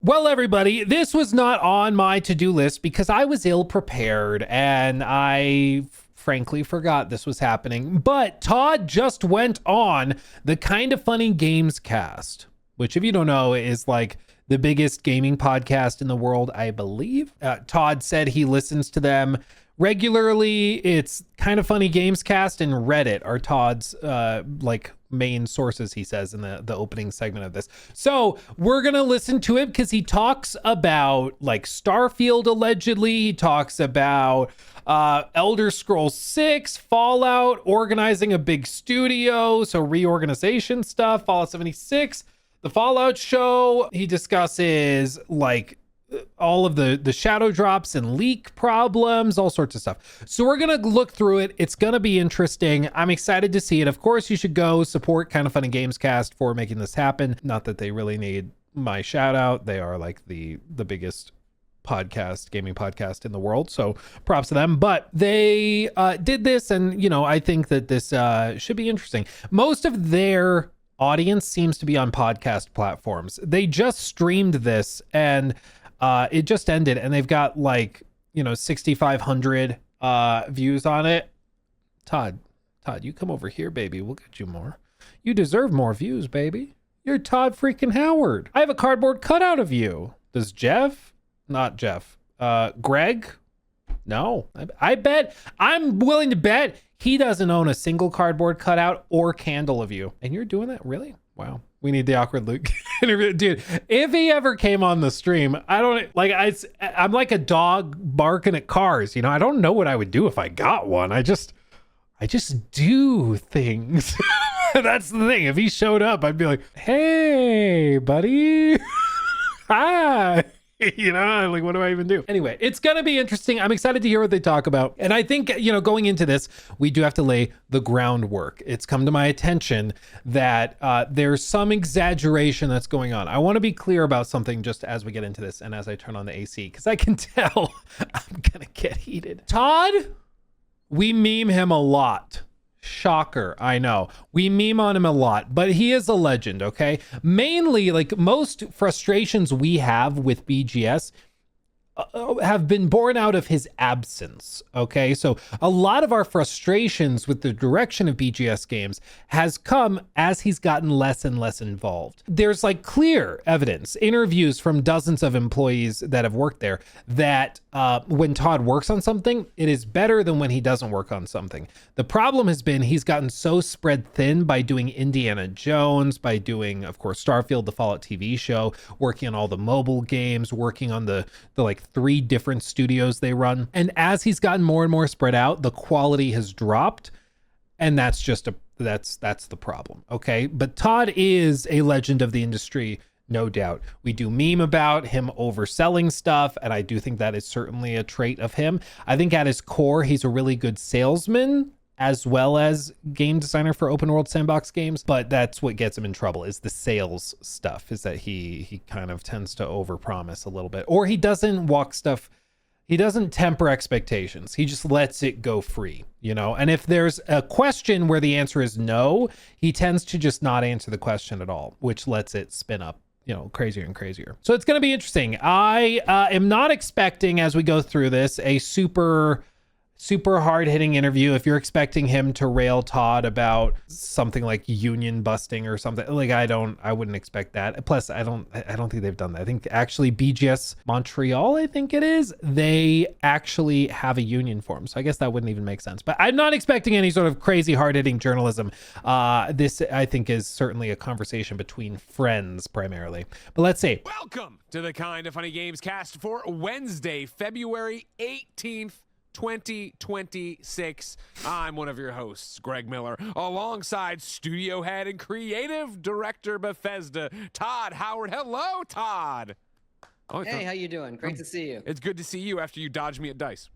Well, everybody, this was not on my to-do list because I was ill prepared and I frankly forgot this was happening. But Todd just went on the Kind of Funny Games cast, which, if you don't know, is like the biggest gaming podcast in the world, I believe. Todd said he listens to them regularly. It's Kind of Funny Games cast and Reddit are Todd's like main sources, he says in the opening segment of this. So we're gonna listen to it because he talks about like Starfield allegedly. He talks about Elder Scrolls 6, Fallout, organizing a big studio, so reorganization stuff, Fallout 76, the Fallout show. He discusses like all of the shadow drops and leak problems, all sorts of stuff. So we're gonna look through it. It's gonna be interesting. I'm excited to see it. Of course, you should go support Kind of Funny Games cast for making this happen. Not that they really need my shout out. They are like the biggest gaming podcast in the world, so props to them. But they did this, and you know, I think that this should be interesting. Most of their audience seems to be on podcast platforms. They just streamed this and it just ended, and they've got like, you know, 6,500 views on it. Todd, you come over here, baby. We'll get you more. You deserve more views, baby. You're Todd freaking Howard. I have a cardboard cutout of you. Does Jeff? Not Jeff. Greg? No. I bet, I'm willing to bet he doesn't own a single cardboard cutout or candle of you. And you're doing that? Really? Wow. We need the awkward Luke interview. Dude, if he ever came on the stream, I don't like, I'm like a dog barking at cars. You know, I don't know what I would do if I got one. I just do things. That's the thing. If he showed up, I'd be like, hey, buddy. Hi. You know, like, what do I even do? Anyway, it's going to be interesting. I'm excited to hear what they talk about. And I think, you know, going into this, we do have to lay the groundwork. It's come to my attention that there's some exaggeration that's going on. I want to be clear about something just as we get into this and as I turn on the AC, because I can tell I'm going to get heated. Todd, we meme him a lot. Shocker, I know. We meme on him a lot, but he is a legend, okay? Mainly, like, most frustrations we have with BGS have been born out of his absence, okay? So a lot of our frustrations with the direction of BGS games has come as he's gotten less and less involved. There's like clear evidence, interviews from dozens of employees that have worked there, that when Todd works on something, it is better than when he doesn't work on something. The problem has been he's gotten so spread thin by doing Indiana Jones, by doing, of course, Starfield, the Fallout TV show, working on all the mobile games, working on the like 3 different studios they run. And as he's gotten more and more spread out, the quality has dropped. And that's just that's the problem. Okay. But Todd is a legend of the industry, no doubt. We do meme about him overselling stuff, and I do think that is certainly a trait of him. I think at his core, he's a really good salesman as well as game designer for open world sandbox games, but that's what gets him in trouble, is the sales stuff, is that he kind of tends to overpromise a little bit, or he doesn't temper expectations. He just lets it go free, you know? And if there's a question where the answer is no, he tends to just not answer the question at all, which lets it spin up, you know, crazier and crazier. So it's going to be interesting. I am not expecting, as we go through this, a super hard-hitting interview. If you're expecting him to rail Todd about something like union busting or something, like, I wouldn't expect that. Plus, I don't think they've done that. I think actually BGS Montreal, I think it is, they actually have a union form. So I guess that wouldn't even make sense. But I'm not expecting any sort of crazy hard-hitting journalism. This, I think, is certainly a conversation between friends primarily. But let's see. Welcome to the Kind of Funny Games cast for Wednesday, February 18th. 2026. I'm one of your hosts, Greg Miller, alongside studio head and creative director Bethesda, Todd Howard. Hello, Todd. Oh, hey, how you doing? Great to see you. It's good to see you after you dodged me at DICE.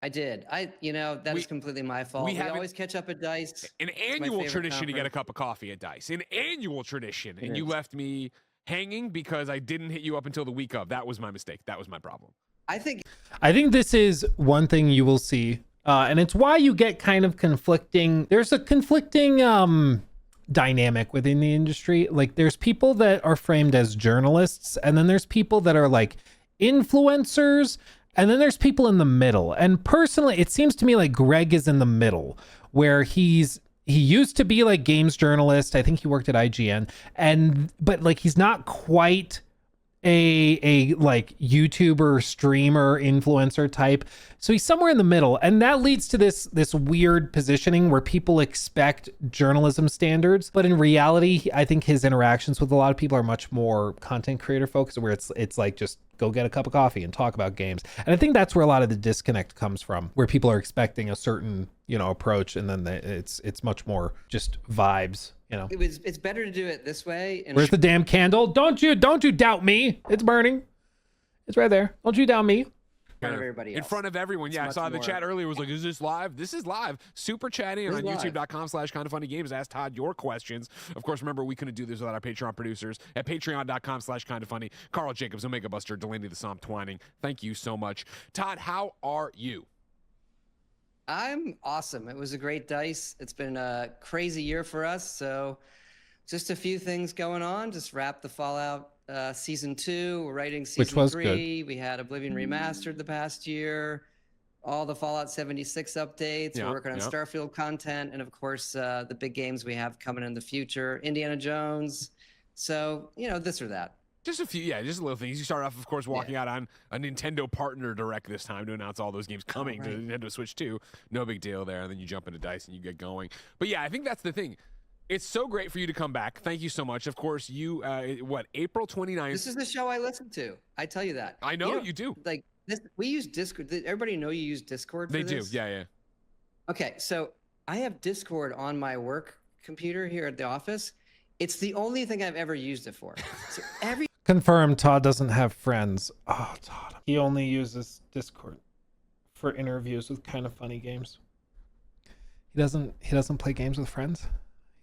I did. That is completely my fault. We always catch up at DICE. An annual tradition to get a cup of coffee at DICE. An annual tradition. And you left me hanging because I didn't hit you up until the week of. That was my mistake. That was my problem. I think this is one thing you will see, and it's why you get kind of conflicting. There's a conflicting dynamic within the industry. Like there's people that are framed as journalists, and then there's people that are like influencers, and then there's people in the middle. And personally, it seems to me like Greg is in the middle, where he used to be like games journalist. I think he worked at IGN, but like he's not quite a like YouTuber, streamer, influencer type. So he's somewhere in the middle, and that leads to this weird positioning where people expect journalism standards, but in reality, I think his interactions with a lot of people are much more content creator focused, where it's like just go get a cup of coffee and talk about games. And I think that's where a lot of the disconnect comes from, where people are expecting a certain, approach, and then it's much more just vibes. It's better to do it this way. And where's the damn candle? Don't you doubt me. It's burning. It's right there. Don't you doubt me. In front of everybody else. In front of everyone. Yeah, I saw the chat earlier. Was like, is this live? This is live. Super chatting on youtube.com/kindoffunnygames. Ask Todd your questions. Of course, remember, we couldn't do this without our Patreon producers at patreon.com/kindoffunny. Carl Jacobs, Omega Buster, Delaney the Psalm Twining. Thank you so much. Todd, how are you? I'm awesome. It was a great dice. It's been a crazy year for us. So just a few things going on. Just wrapped the Fallout season 2. We're writing season 3. Good. We had Oblivion Remastered the past year. All the Fallout 76 updates. We're working on Starfield content. And of course, the big games we have coming in the future. Indiana Jones. So, this or that. Just a few, just a little things. You start off, of course, walking out on a Nintendo Partner Direct this time to announce all those games coming to Nintendo Switch 2. No big deal there. And then you jump into DICE and you get going. But yeah, I think that's the thing. It's so great for you to come back. Thank you so much. Of course, you, April 29th? This is the show I listen to. I tell you that. I know you do. Like, we use Discord. Everybody know you use Discord for They this? do, yeah. Okay, so I have Discord on my work computer here at the office. It's the only thing I've ever used it for. So Confirmed, Todd doesn't have friends. Oh, Todd. He only uses Discord for interviews with Kind of Funny Games. He doesn't play games with friends.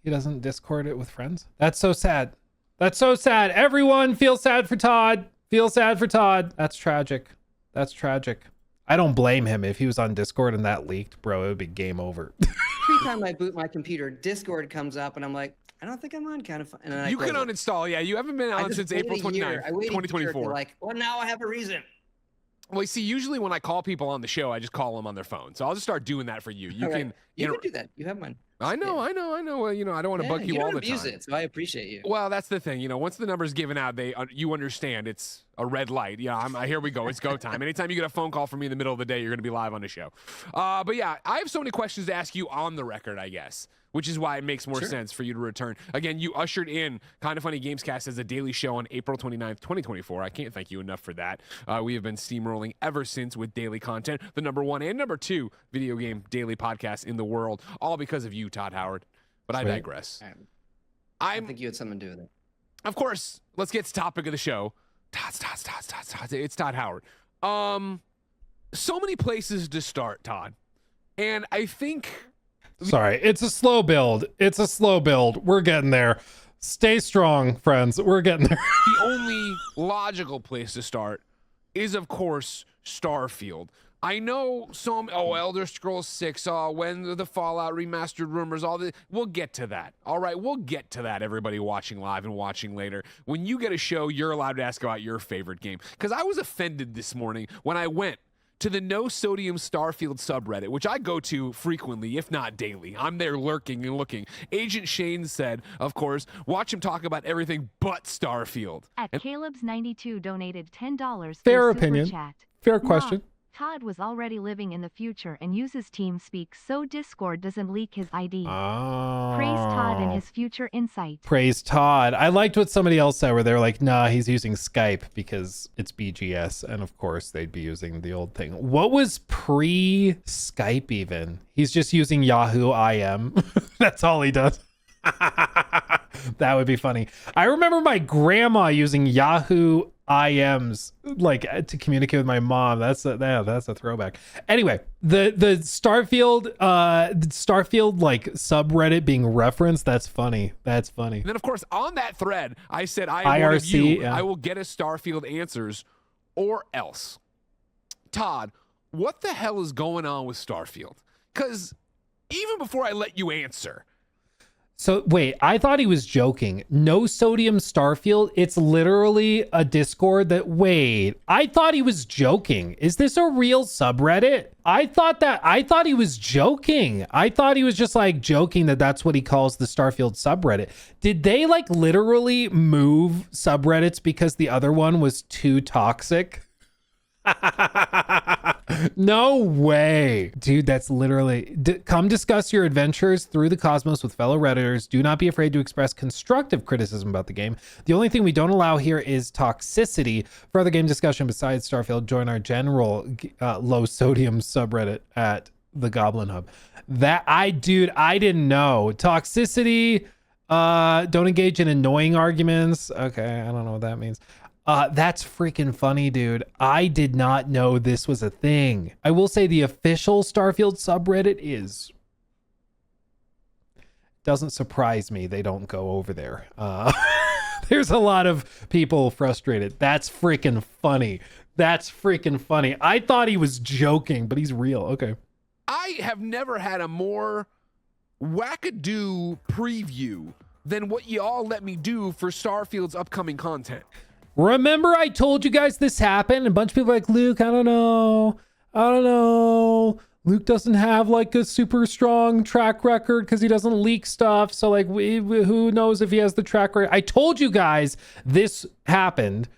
He doesn't Discord it with friends. That's so sad. That's so sad. Everyone feel sad for Todd. Feel sad for Todd. That's tragic. That's tragic. I don't blame him. If he was on Discord and that leaked, bro, it would be game over. Every time I boot my computer, Discord comes up and I'm like, I don't think I'm on Kind of Fun. And you can uninstall. Yeah, you haven't been on since April 29th, 2024. Like, well, now I have a reason. Well, you see, usually when I call people on the show, I just call them on their phone. So I'll just start doing that for you. You can do that. You have mine. I know. Well, I don't want to bug you all the time. You don't abuse it, so I appreciate you. Well, that's the thing. Once the number's given out, you understand it's a red light. Yeah, here we go. It's go time. Anytime you get a phone call from me in the middle of the day, you're going to be live on the show. But yeah, I have so many questions to ask you on the record, I guess, which is why it makes more sense for you to return. Again, you ushered in Kind of Funny Gamescast as a daily show on April 29th, 2024. I can't thank you enough for that. We have been steamrolling ever since with daily content, the #1 and #2 video game daily podcast in the world, all because of you, Todd Howard. But I digress. I think you had something to do with it. Of course, let's get to the topic of the show. Todd. It's Todd Howard. So many places to start, Todd. And I think... Sorry, it's a slow build. We're getting there. Stay strong, friends. We're getting there. The only logical place to start is, of course, Starfield. I know some, Elder Scrolls 6, when the Fallout remastered rumors, all this. We'll get to that. All right, we'll get to that, everybody watching live and watching later. When you get a show, you're allowed to ask about your favorite game. Because I was offended this morning when I went to the No Sodium Starfield subreddit, which I go to frequently, if not daily. I'm there lurking and looking. Agent Shane said, of course, watch him talk about everything but Starfield. Caleb's92 donated $10 Fair for opinion. Super Chat. Fair question. Todd was already living in the future and uses TeamSpeak so Discord doesn't leak his ID. Oh. Praise Todd and his future insight. Praise Todd. I liked what somebody else said where they were like, nah, he's using Skype because it's BGS. And of course, they'd be using the old thing. What was pre-Skype even? He's just using Yahoo IM. That's all he does. That would be funny. I remember my grandma using Yahoo IMs like to communicate with my mom. That's a throwback. Anyway, the Starfield like subreddit being referenced, that's funny. And then of course on that thread I said I am one of you. I will get us Starfield answers or else. Todd, what the hell is going on with Starfield? Because even before I let you answer, So wait, I thought he was joking. No Sodium Starfield. It's literally a Discord that, wait, I thought he was joking. Is this a real subreddit? I thought he was joking. I thought he was just like joking that that's what he calls the Starfield subreddit. Did they like literally move subreddits because the other one was too toxic? No way, dude. That's literally come discuss your adventures through the cosmos with fellow redditors. Do not be afraid to express constructive criticism about the game. The only thing we don't allow here is toxicity. For other game discussion besides Starfield, join our general low sodium subreddit at the Goblin Hub. That I didn't know. Toxicity, don't engage in annoying arguments. Okay, I don't know what that means. That's freaking funny, dude. I did not know this was a thing. I will say the official Starfield subreddit doesn't surprise me they don't go over there. There's a lot of people frustrated. That's freaking funny. That's freaking funny. I thought he was joking, but he's real. Okay. I have never had a more wackadoo preview than what y'all let me do for Starfield's upcoming content. Remember I told you guys this happened? A bunch of people were like, Luke, I don't know. Luke doesn't have like a super strong track record because he doesn't leak stuff. So like, who knows if he has the track record? I told you guys this happened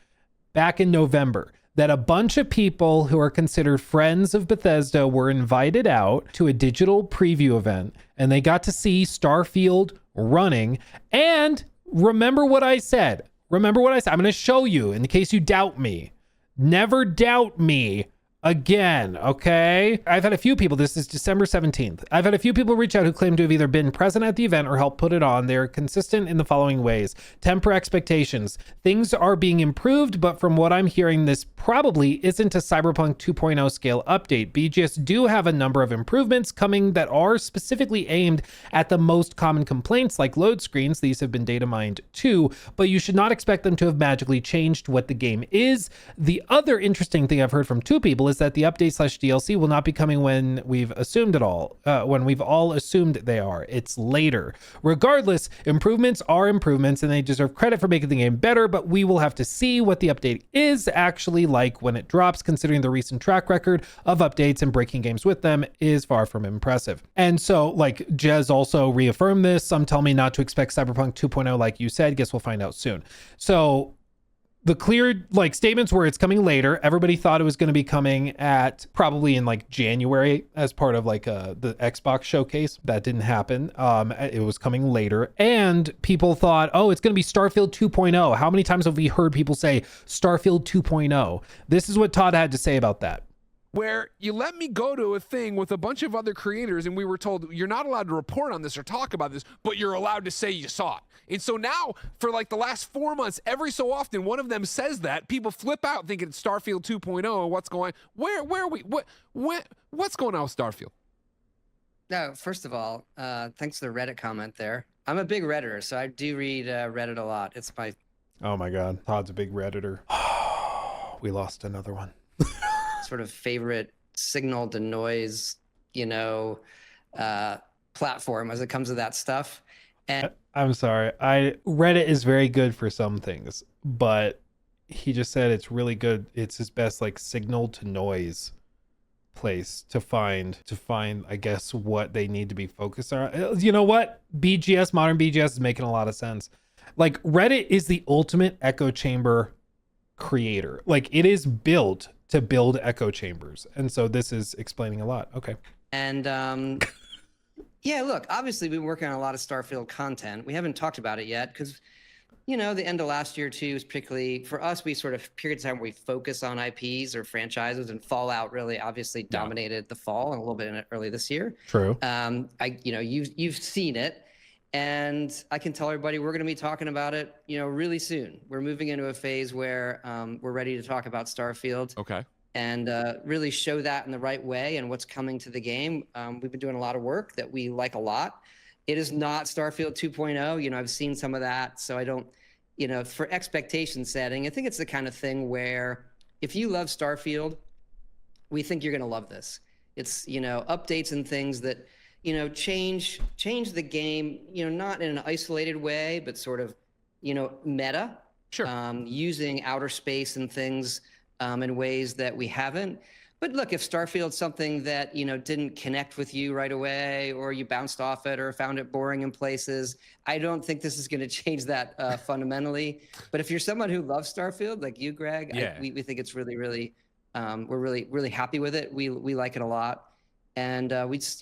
back in November, that a bunch of people who are considered friends of Bethesda were invited out to a digital preview event and they got to see Starfield running. And remember what I said. I'm going to show you in case you doubt me. Never doubt me again, okay? I've had a few people, this is December 17th. I've had a few people reach out who claim to have either been present at the event or helped put it on. They're consistent in the following ways. Temper expectations. Things are being improved, but from what I'm hearing, this probably isn't a Cyberpunk 2.0 scale update. BGS do have a number of improvements coming that are specifically aimed at the most common complaints like load screens. These have been data mined too, but you should not expect them to have magically changed what the game is. The other interesting thing I've heard from two people is that the update/DLC will not be coming when we've assumed it all, when we've all assumed they are. It's later. Regardless, improvements are improvements and they deserve credit for making the game better, but we will have to see what the update is actually like when it drops, considering the recent track record of updates and breaking games with them is far from impressive. And so, like, Jez also reaffirmed this. Some tell me not to expect Cyberpunk 2.0 like you said. Guess we'll find out soon. So the clear like statements were it's coming later. Everybody thought it was going to be coming at probably in like January as part of like the Xbox showcase. That didn't happen. It was coming later, and people thought, oh, it's going to be Starfield 2.0. How many times have we heard people say Starfield 2.0? This is what Todd had to say about that. Where you let me go to a thing with a bunch of other creators and we were told you're not allowed to report on this or talk about this, but you're allowed to say you saw it. And so now for like the last 4 months, every so often one of them says that, people flip out thinking it's Starfield 2.0 and what's going, where are we, what's going on with Starfield? No, first of all, thanks for the Reddit comment there. I'm a big Redditor, so I do read Reddit a lot. It's my... Oh my God, Todd's a big Redditor. We lost another one. sort of favorite signal to noise, platform as it comes to that stuff. And I'm sorry. Reddit is very good for some things, but he just said it's really good. It's his best like signal to noise place to find, I guess, what they need to be focused on. You know what? modern BGS is making a lot of sense. Like Reddit is the ultimate echo chamber creator. Like it is built to build echo chambers. And so this is explaining a lot. Okay. And yeah, look, obviously we've been working on a lot of Starfield content. We haven't talked about it yet because, the end of last year too is particularly for us, we sort of period of time where we focus on IPs or franchises, and Fallout really obviously dominated the fall and a little bit early this year. True. You've seen it. And I can tell everybody we're going to be talking about it, really soon. We're moving into a phase where we're ready to talk about Starfield. Okay. And really show that in the right way and what's coming to the game. We've been doing a lot of work that we like a lot. It is not Starfield 2.0. I've seen some of that, so I don't, for expectation setting, I think it's the kind of thing where if you love Starfield, we think you're going to love this. It's, updates and things that, change the game, not in an isolated way, but sort of, meta. Sure. Using outer space and things in ways that we haven't. But look, if Starfield's something that, didn't connect with you right away, or you bounced off it or found it boring in places, I don't think this is going to change that fundamentally. But if you're someone who loves Starfield, like you, Greg, Yeah. we think it's really, really, we're really, really happy with it. We like it a lot. And we just,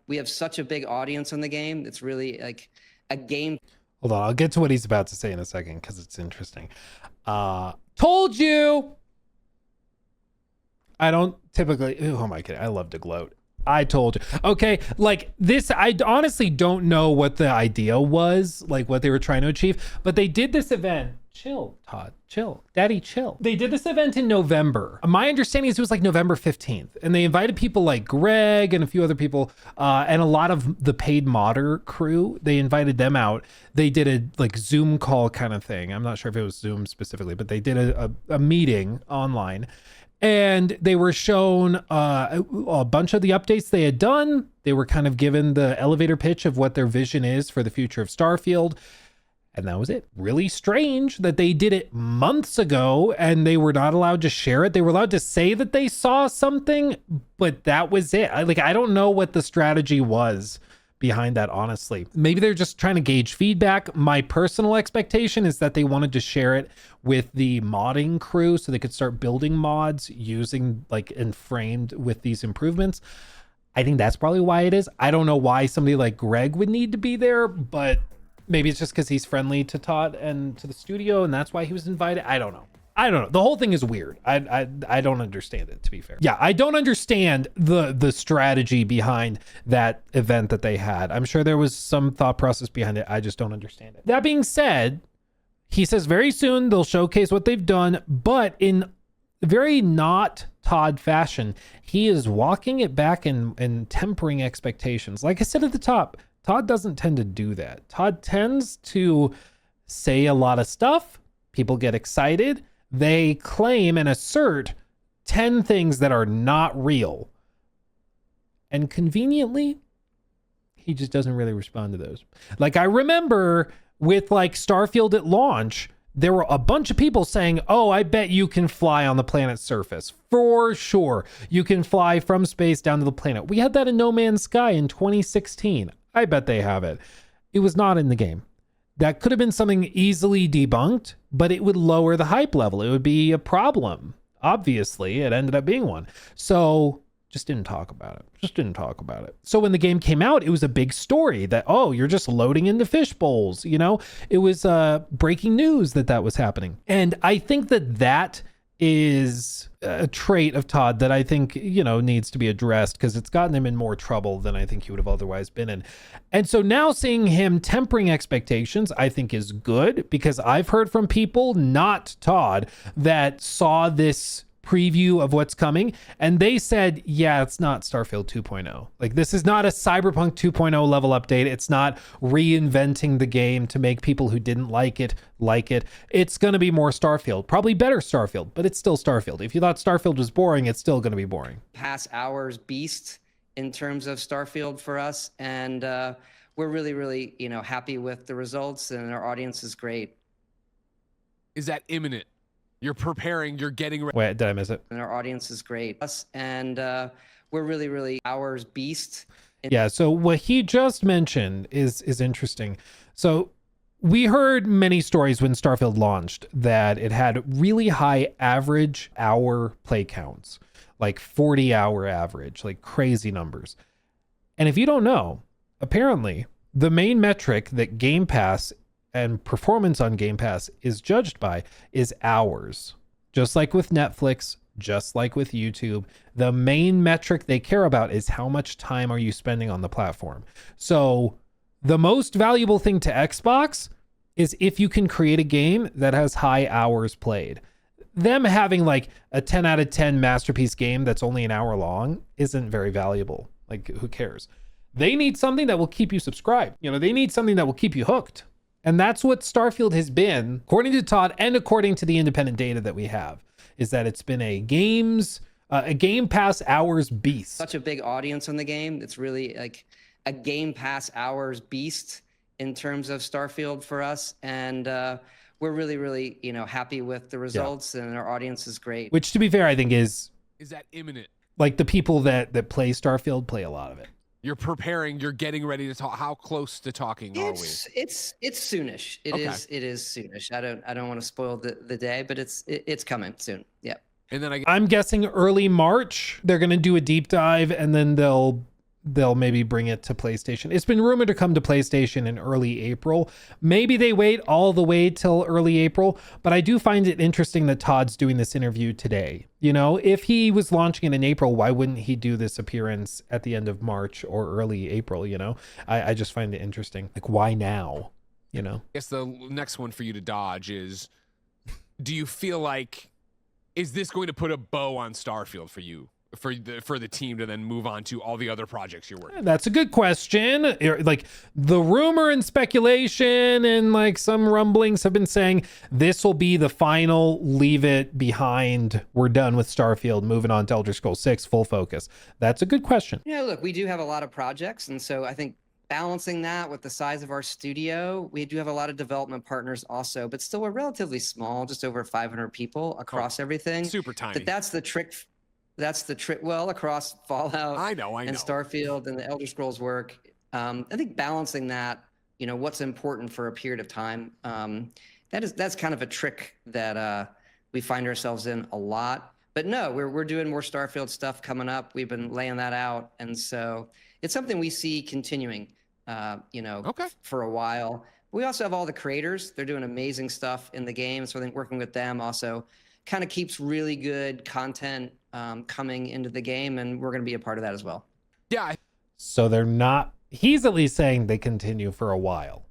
we have such a big audience on the game. It's really like a game. Hold on, I'll get to what he's about to say in a second because it's interesting. Told you. I don't typically. Oh my god, I love to gloat. I told you. Okay, like this, I honestly don't know what the idea was, like what they were trying to achieve, but they did this event. Chill, Todd. Chill. Daddy, chill. They did this event in November. My understanding is it was like November 15th. And they invited people like Greg and a few other people and a lot of the paid modder crew. They invited them out. They did a like Zoom call kind of thing. I'm not sure if it was Zoom specifically, but they did a meeting online. And they were shown a bunch of the updates they had done. They were kind of given the elevator pitch of what their vision is for the future of Starfield. And that was it. Really strange that they did it months ago and they were not allowed to share it. They were allowed to say that they saw something, but that was it. I don't know what the strategy was behind that, honestly. Maybe they're just trying to gauge feedback. My personal expectation is that they wanted to share it with the modding crew so they could start building mods using and framed with these improvements. I think that's probably why it is. I don't know why somebody like Greg would need to be there, but maybe it's just because he's friendly to Todd and to the studio and that's why he was invited. I don't know. The whole thing is weird. I don't understand it, to be fair. Yeah, I don't understand the strategy behind that event that they had. I'm sure there was some thought process behind it. I just don't understand it. That being said, he says very soon they'll showcase what they've done, but in very not Todd fashion, he is walking it back and tempering expectations. Like I said at the top, Todd doesn't tend to do that. Todd tends to say a lot of stuff. People get excited. They claim and assert 10 things that are not real. And conveniently, he just doesn't really respond to those. Like I remember with Starfield at launch, there were a bunch of people saying, oh, I bet you can fly on the planet's surface. For sure. You can fly from space down to the planet. We had that in No Man's Sky in 2016. I bet they have it. It was not in the game. That could have been something easily debunked, but it would lower the hype level. It would be a problem. Obviously, it ended up being one. So just didn't talk about it. So when the game came out, it was a big story that, oh, you're just loading into fish bowls. It was breaking news that was happening. And I think that is a trait of Todd that I think, needs to be addressed because it's gotten him in more trouble than I think he would have otherwise been in. And so now seeing him tempering expectations, I think is good because I've heard from people, not Todd, that saw this preview of what's coming and they said, yeah, it's not Starfield 2.0. This is not a Cyberpunk 2.0 level update. It's not reinventing the game to make people who didn't like it. It's going to be more Starfield, probably better Starfield, but it's still Starfield. If you thought Starfield was boring, it's still going to be boring. Past hours beast in terms of Starfield for us. And we're really, really, happy with the results and our audience is great. Is that imminent? You're preparing, you're getting ready. Wait, did I miss it? And our audience is great. And we're really, really hours beast. Yeah, so what he just mentioned is interesting. So we heard many stories when Starfield launched that it had really high average hour play counts, 40-hour average, crazy numbers. And if you don't know, apparently the main metric that Game Pass and performance on Game Pass is judged by is hours. Just like with Netflix, just like with YouTube, the main metric they care about is how much time are you spending on the platform. So the most valuable thing to Xbox is if you can create a game that has high hours played. Them having a 10 out of 10 masterpiece game that's only an hour long isn't very valuable. Who cares? They need something that will keep you subscribed. They need something that will keep you hooked. And that's what Starfield has been, according to Todd and according to the independent data that we have, is that it's been a Game Pass hours beast. Such a big audience on the game. It's really a Game Pass hours beast in terms of Starfield for us, and we're really, really, happy with the results, and our audience is great. Which, to be fair, I think is that imminent? like the people that play Starfield play a lot of it. You're preparing. You're getting ready to talk. How close to talking are we? It's soonish. It is soonish. I don't want to spoil the day, but it's coming soon. Yeah. And then I'm guessing early March they're gonna do a deep dive, and then they'll maybe bring it to PlayStation. It's been rumored to come to PlayStation in early April. Maybe they wait all the way till early April, but I do find it interesting that Todd's doing this interview today. If he was launching it in April, why wouldn't he do this appearance at the end of March or early April? I just find it interesting. Like, why now? I guess the next one for you to dodge is, do you feel like, is this going to put a bow on Starfield for you? For the team to then move on to all the other projects you're working on? That's a good question. Like, the rumor and speculation and like some rumblings have been saying this will be the final, leave it behind, we're done with Starfield, moving on to Elder Scrolls 6, full focus. That's a good question. Look, we do have a lot of projects, and so I think balancing that with the size of our studio, we do have a lot of development partners also, but still we're relatively small, just over 500 people across everything. Super tiny. But that's the trick. Well, across Fallout, I know. and Starfield and the Elder Scrolls work. I think balancing that, what's important for a period of time, that's kind of a trick that we find ourselves in a lot. But no, we're doing more Starfield stuff coming up. We've been laying that out, and so it's something we see continuing, for a while. We also have all the creators; they're doing amazing stuff in the game. So I think working with them also kind of keeps really good content coming into the game, and we're going to be a part of that as well. Yeah. So they're not, he's at least saying they continue for a while.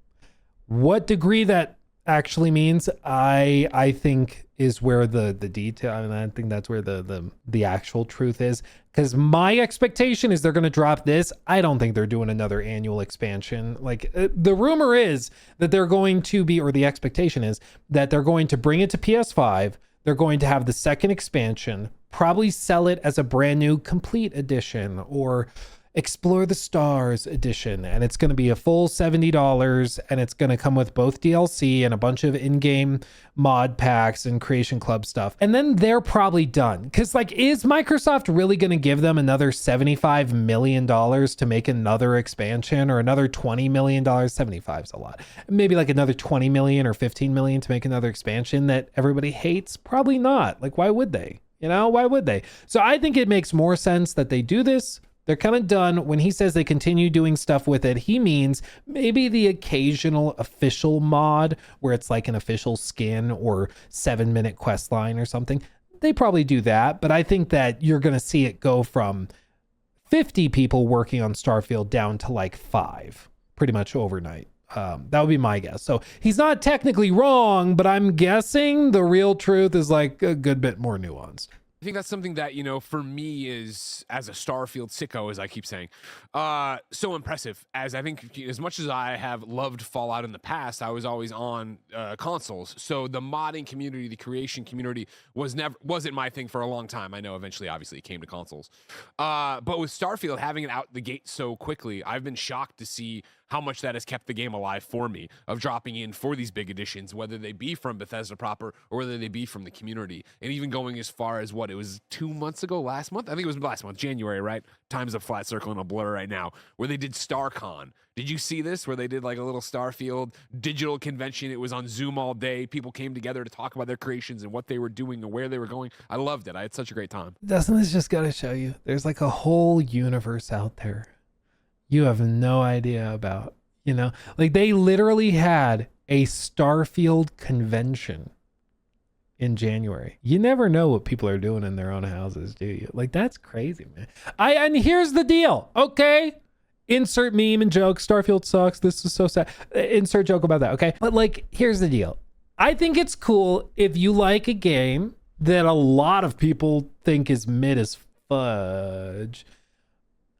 What degree that actually means, I think is where the detail, and I think that's where the actual truth is. Because my expectation is they're going to drop this. I don't think they're doing another annual expansion. Like, the rumor is that they're going to be, or the expectation is that they're going to bring it to PS5. They're going to have the second expansion, probably sell it as a brand new complete edition or Explore the Stars edition. And it's going to be a full $70, and it's going to come with both DLC and a bunch of in-game mod packs and Creation Club stuff. And then they're probably done. Because, like, is Microsoft really going to give them another $75 million to make another expansion, or another $20 million? 75 is a lot. Maybe like another 20 million or 15 million to make another expansion that everybody hates? Probably not. Like, why would they? Why would they? So I think it makes more sense that they do this. They're kind of done. When he says they continue doing stuff with it, he means maybe the occasional official mod where it's like an official skin or 7-minute quest line or something. They probably do that, but I think that you're going to see it go from 50 people working on Starfield down to like 5 pretty much overnight. That would be my guess. So he's not technically wrong, but I'm guessing the real truth is like a good bit more nuanced. I think that's something that, for me is, as a Starfield sicko, as I keep saying, so impressive. As I think, as much as I have loved Fallout in the past, I was always on consoles. So the modding community, the creation community wasn't my thing for a long time. I know eventually, obviously, it came to consoles. But with Starfield, having it out the gate so quickly, I've been shocked to see how much that has kept the game alive for me, of dropping in for these big editions, whether they be from Bethesda proper or whether they be from the community. And even going as far as it was 2 months ago, last month? I think it was last month, January, right? Time's a flat circle and a blur right now, where they did StarCon. Did you see this? Where they did like a little Starfield digital convention. It was on Zoom all day. People came together to talk about their creations and what they were doing and where they were going. I loved it. I had such a great time. Doesn't this just got to show you there's like a whole universe out there you have no idea about? Like, they literally had a Starfield convention in January. You never know what people are doing in their own houses, do you? Like, that's crazy, man. And here's the deal, okay? Insert meme and joke. Starfield sucks. This is so sad. Insert joke about that, okay? But, like, here's the deal. I think it's cool if you like a game that a lot of people think is mid as fudge.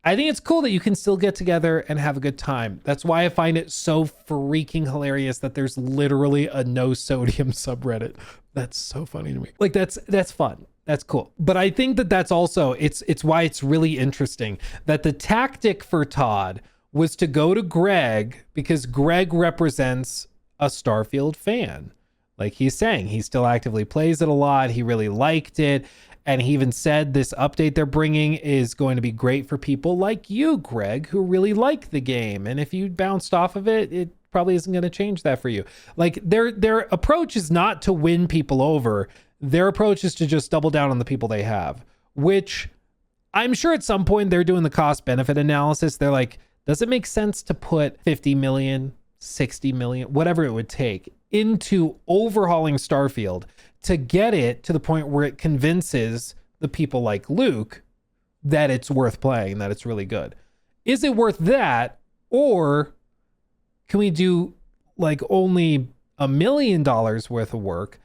I think it's cool that you can still get together and have a good time. That's why I find it so freaking hilarious that there's literally a no sodium subreddit. That's so funny to me. Like, that's fun. That's cool. But I think that that's also, it's why it's really interesting that the tactic for Todd was to go to Greg because Greg represents a Starfield fan. Like he's saying, he still actively plays it a lot. He really liked it. And he even said this update they're bringing is going to be great for people like you, Greg, who really like the game. And if you bounced off of it, it probably isn't going to change that for you. Like their approach is not to win people over. Their approach is to just double down on the people they have, which I'm sure at some point they're doing the cost benefit analysis. They're like, does it make sense to put 50 million, 60 million, whatever it would take into overhauling Starfield to get it to the point where it convinces the people like Luke that it's worth playing, that it's really good? Is it worth that? Or can we do like only $1 million worth of work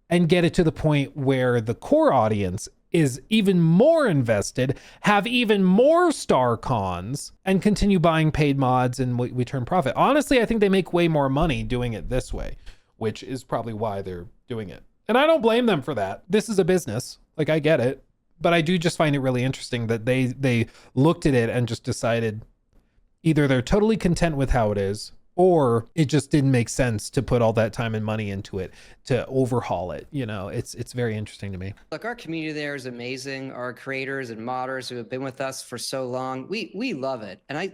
and get it to the point where the core audience is even more invested, have even more star cons, and continue buying paid mods, and we turn profit? Honestly, I think they make way more money doing it this way, which is probably why they're doing it. And I don't blame them for that. This is a business. Like, I get it. But I do just find it really interesting that they looked at it and just decided either they're totally content with how it is, or it just didn't make sense to put all that time and money into it to overhaul it. You know, it's very interesting to me. Look, our community there is amazing. Our creators and modders who have been with us for so long, we love it. And I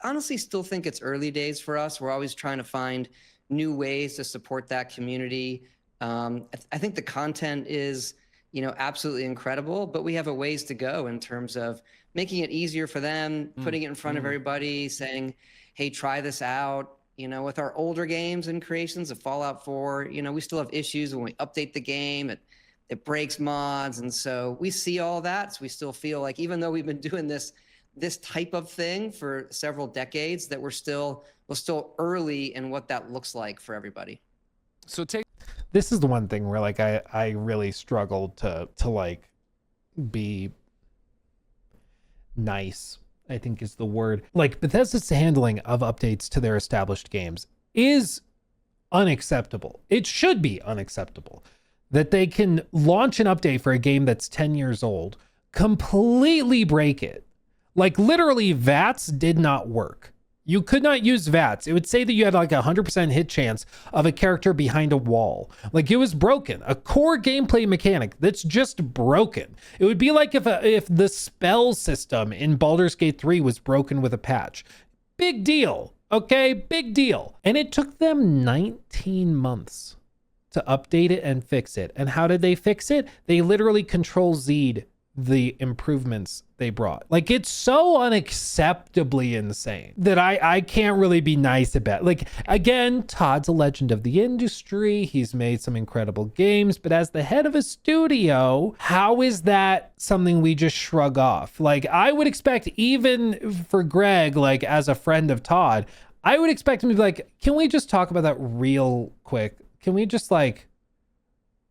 honestly still think it's early days for us. We're always trying to find new ways to support that community. I think the content is, you know, absolutely incredible, but we have a ways to go in terms of making it easier for them, putting it in front of everybody, saying, hey, try this out. You know, with our older games and creations of Fallout 4, you know, we still have issues when we update the game. It breaks mods. And so we see all that. So we still feel like, even though we've been doing this type of thing for several decades, that we're still early in what that looks like for everybody. So This is the one thing where like I really struggled to like be nice, I think is the word. Like, Bethesda's handling of updates to their established games is unacceptable. It should be unacceptable that they can launch an update for a game that's 10 years old, completely break it. Like, literally, VATS did not work. You could not use VATS. It would say that you had like a 100% hit chance of a character behind a wall. Like, it was broken. A core gameplay mechanic that's just broken. It would be like if the spell system in Baldur's Gate 3 was broken with a patch. Big deal, okay? Big deal. And it took them 19 months to update it and fix it. And how did they fix it? They literally Control-Z'd the improvements they brought. Like, it's so unacceptably insane that I can't really be nice about. Like, again, Todd's a legend of the industry. He's made some incredible games, but as the head of a studio, how is that something we just shrug off? Like, I would expect, even for Greg, like as a friend of Todd, I would expect him to be like, can we just talk about that real quick? Can we just like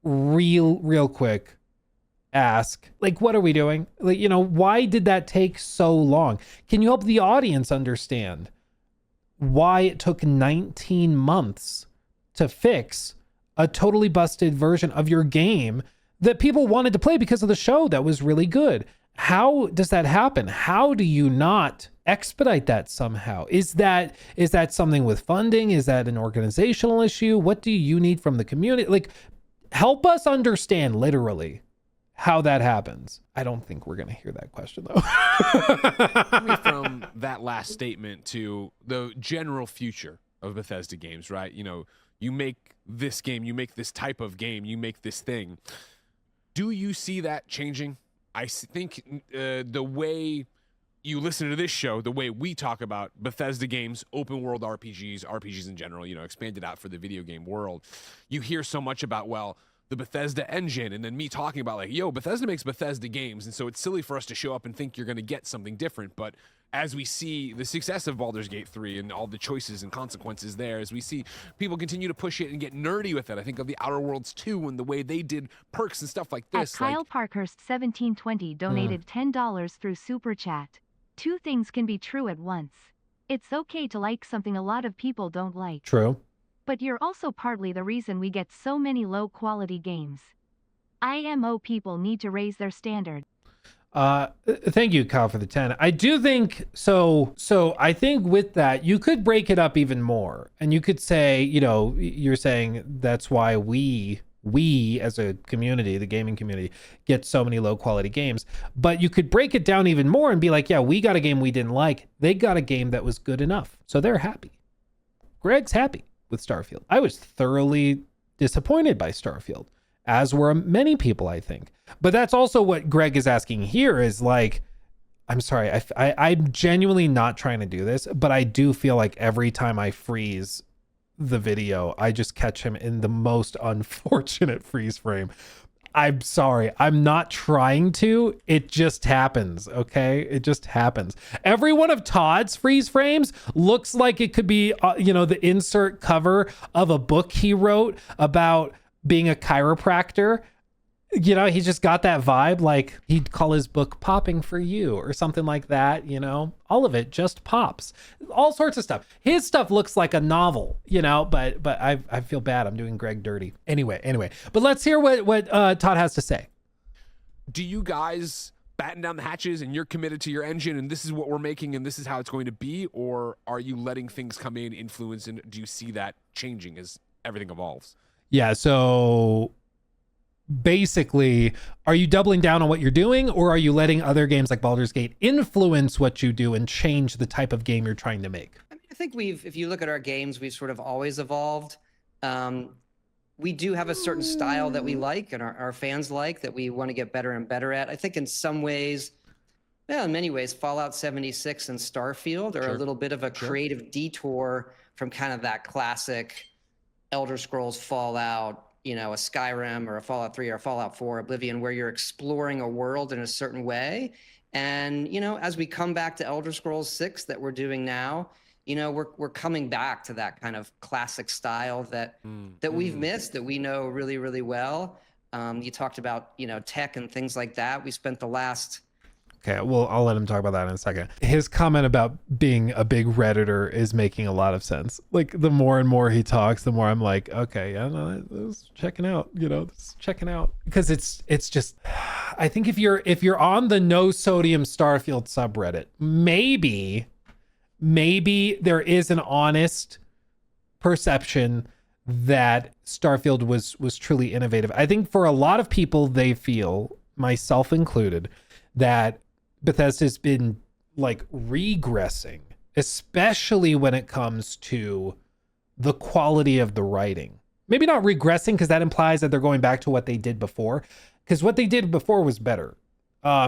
real quick ask, like, what are we doing? Like, you know, why did that take so long? Can you help the audience understand why it took 19 months to fix a totally busted version of your game that people wanted to play because of the show that was really good? How does that happen? How do you not expedite that somehow? Is that something with funding? Is that an organizational issue? What do you need from the community? Like, help us understand literally how that happens. I don't think we're going to hear that question, though. Coming from that last statement to the general future of Bethesda games, right? You know, you make this game, you make this type of game, you make this thing. Do you see that changing? I think the way you listen to this show, the way we talk about Bethesda games, open world RPGs in general, you know, expanded out for the video game world, you hear so much about, well, the Bethesda engine, and then me talking about like, yo, Bethesda makes Bethesda games, and so it's silly for us to show up and think you're going to get something different. But as we see the success of Baldur's Gate 3 and all the choices and consequences there, as we see people continue to push it and get nerdy with it, I think of the Outer Worlds 2 and the way they did perks and stuff like this. At Kyle Parkhurst 1720 donated $10 through Super Chat. Two things can be true at once. It's okay to like something a lot of people don't like. True. But you're also partly the reason we get so many low-quality games. IMO people need to raise their standard. Thank you, Kyle, for the 10. I do think so. So I think with that, you could break it up even more, and you could say, you know, you're saying that's why we as a community, the gaming community, get so many low quality games. But you could break it down even more and be like, yeah, we got a game we didn't like. They got a game that was good enough, so they're happy. Greg's happy with Starfield. I was thoroughly disappointed by Starfield, as were many people, I think. But that's also what Greg is asking here is like, I'm sorry, I'm genuinely not trying to do this, but I do feel like every time I freeze the video, I just catch him in the most unfortunate freeze frame. I'm sorry. I'm not trying to. It just happens, okay? It just happens. Every one of Todd's freeze frames looks like it could be, the insert cover of a book he wrote about being a chiropractor. You know, he just got that vibe, like he'd call his book Popping for You or something like that, you know? All of it just pops. All sorts of stuff. His stuff looks like a novel, you know, but I feel bad. I'm doing Greg dirty. Anyway. But let's hear what Todd has to say. Do you guys batten down the hatches and you're committed to your engine and this is what we're making and this is how it's going to be? Or are you letting things come in, influence, and do you see that changing as everything evolves? Yeah, so basically, are you doubling down on what you're doing, or are you letting other games like Baldur's Gate influence what you do and change the type of game you're trying to make? I mean, I think if you look at our games, we've sort of always evolved. We do have a certain style that we like and our fans like that we want to get better and better at. I think in some ways, in many ways, Fallout 76 and Starfield are a little bit of a creative detour from kind of that classic Elder Scrolls Fallout, a Skyrim or a Fallout 3 or a Fallout 4, Oblivion, where you're exploring a world in a certain way. And, as we come back to Elder Scrolls 6 that we're doing now, we're coming back to that kind of classic style that we've missed, that we know really, really well. You talked about, tech and things like that. We spent the last... Okay, well, I'll let him talk about that in a second. His comment about being a big Redditor is making a lot of sense. Like, the more and more he talks, the more I'm like, okay, yeah, no, this is checking out, this is checking out. Because it's just, I think if you're on the no sodium Starfield subreddit, maybe there is an honest perception that Starfield was truly innovative. I think for a lot of people, they feel, myself included, that Bethesda's been like regressing, especially when it comes to the quality of the writing. Maybe not regressing, because that implies that they're going back to what they did before, because what they did before was better.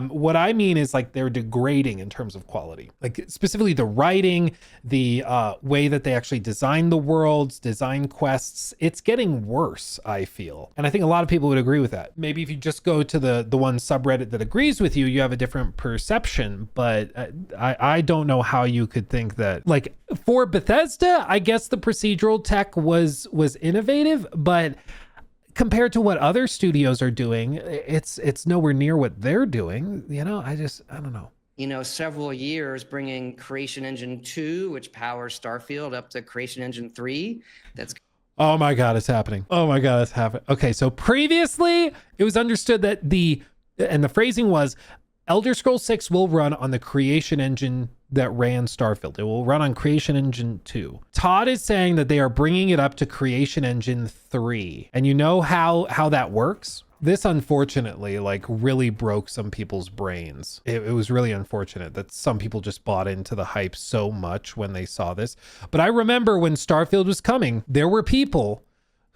What I mean is like they're degrading in terms of quality, like specifically the writing, the way that they actually design the worlds, design quests. It's getting worse, I feel. And I think a lot of people would agree with that. Maybe if you just go to the one subreddit that agrees with you, you have a different perception. But I don't know how you could think that, like, for Bethesda, I guess the procedural tech was innovative, but compared to what other studios are doing, it's nowhere near what they're doing. I don't know. Several years bringing Creation Engine 2, which powers Starfield, up to Creation Engine 3. Oh my God, it's happening. Oh my God, it's happening. Okay, so previously it was understood that the phrasing was Elder Scrolls 6 will run on the Creation Engine that ran Starfield. It will run on Creation Engine 2. Todd is saying that they are bringing it up to Creation Engine 3. And you know how that works? This unfortunately really broke some people's brains. It was really unfortunate that some people just bought into the hype so much when they saw this. But I remember when Starfield was coming, there were people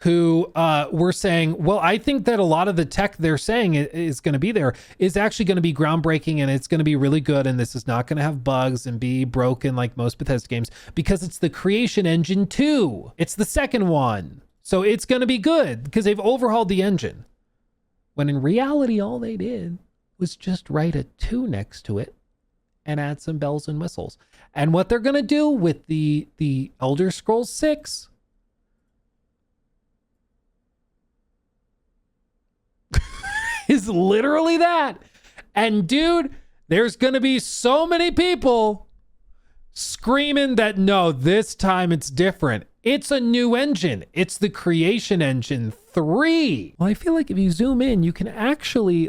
who were saying, well, I think that a lot of the tech they're saying is going to be there is actually going to be groundbreaking, and it's going to be really good, and this is not going to have bugs and be broken like most Bethesda games, because it's the Creation Engine 2. It's the second one. So it's going to be good because they've overhauled the engine. When in reality, all they did was just write a 2 next to it and add some bells and whistles. And what they're going to do with the Elder Scrolls 6 is literally that. And dude, there's going to be so many people screaming that no, this time it's different. It's a new engine. It's the Creation Engine 3. Well, I feel like if you zoom in, you can actually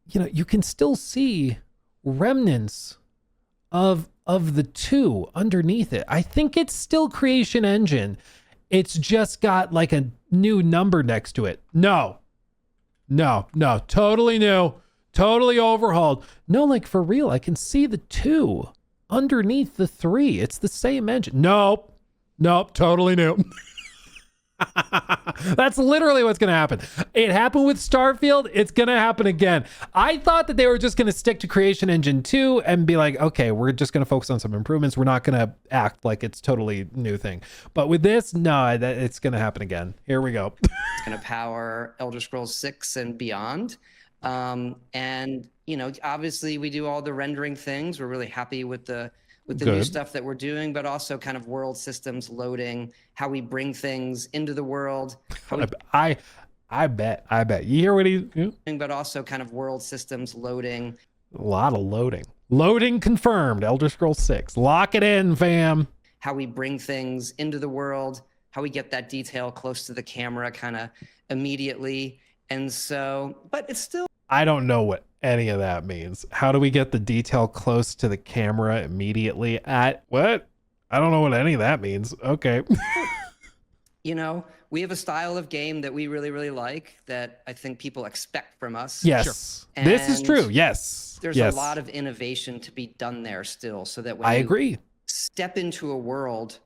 you know, you can still see remnants of the 2 underneath it. I think it's still Creation Engine. It's just got like a new number next to it. No, totally new, totally overhauled. No, like for real, I can see the 2 underneath the 3. It's the same engine. Nope, totally new. That's literally what's going to happen. It happened with Starfield. It's going to happen again. I thought that they were just going to stick to Creation Engine 2 and be like, okay, we're just going to focus on some improvements. We're not going to act like it's totally new thing. But with this, no, it's going to happen again. Here we go. It's going to power Elder Scrolls 6 and beyond. And, you know, obviously we do all the rendering things. We're really happy with the new stuff that we're doing, but also kind of world systems loading, how we bring things into the world. I bet. You hear what but also kind of world systems loading. A lot of loading. Loading confirmed. Elder Scrolls 6. Lock it in, fam. How we bring things into the world, how we get that detail close to the camera kind of immediately. And so, but it's still... I don't know what any of that means. How do we get the detail close to the camera immediately? At what? I don't know what any of that means. Okay. You know, we have a style of game that we really, really like that I think people expect from us. Yes. Sure. This is true. Yes. There's a lot of innovation to be done there still, so that when I agree. Step into a world,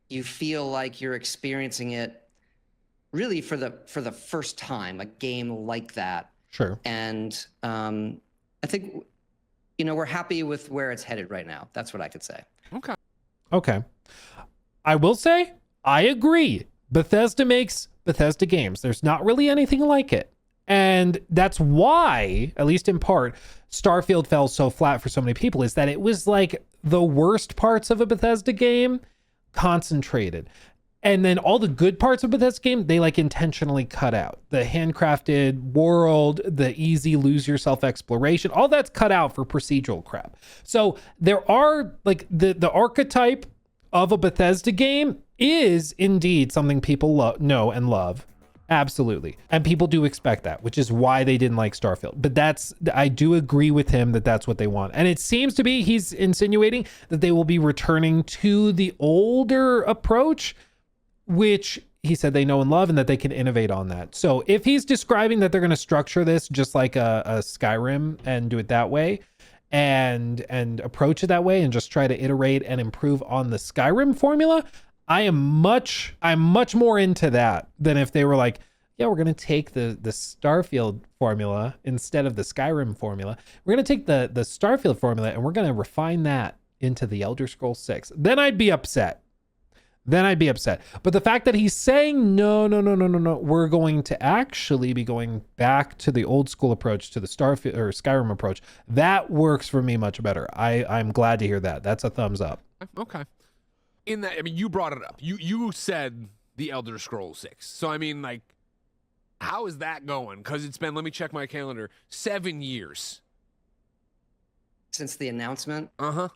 you feel like you're experiencing it really for the first time, a game like that. Sure. And I think, you know, we're happy with where it's headed right now. That's what I could say. Okay. I will say, I agree. Bethesda makes Bethesda games. There's not really anything like it. And that's why, at least in part, Starfield fell so flat for so many people, is that it was like the worst parts of a Bethesda game concentrated. And then all the good parts of Bethesda game, they like intentionally cut out. The handcrafted world, the easy lose yourself exploration, all that's cut out for procedural crap. So there are like the archetype of a Bethesda game is indeed something people know and love. Absolutely. And people do expect that, which is why they didn't like Starfield. But I do agree with him that that's what they want. And it seems to be, he's insinuating that they will be returning to the older approach, which he said they know and love, and that they can innovate on that. So if he's describing that they're going to structure this just like a Skyrim and do it that way and approach it that way and just try to iterate and improve on the Skyrim formula, I'm much more into that than if they were like, yeah, we're going to take the Starfield formula instead of the Skyrim formula. We're going to take the Starfield formula and we're going to refine that into the Elder Scrolls 6. Then I'd be upset. But the fact that he's saying, no, we're going to actually be going back to the old school approach, to the Starfield or Skyrim approach, that works for me much better. I'm glad to hear that. That's a thumbs up. Okay. In that, I mean, you brought it up. You said the Elder Scrolls 6. So, I mean, like, how is that going? Because it's been, let me check my calendar, 7 years. Since the announcement? Uh-huh.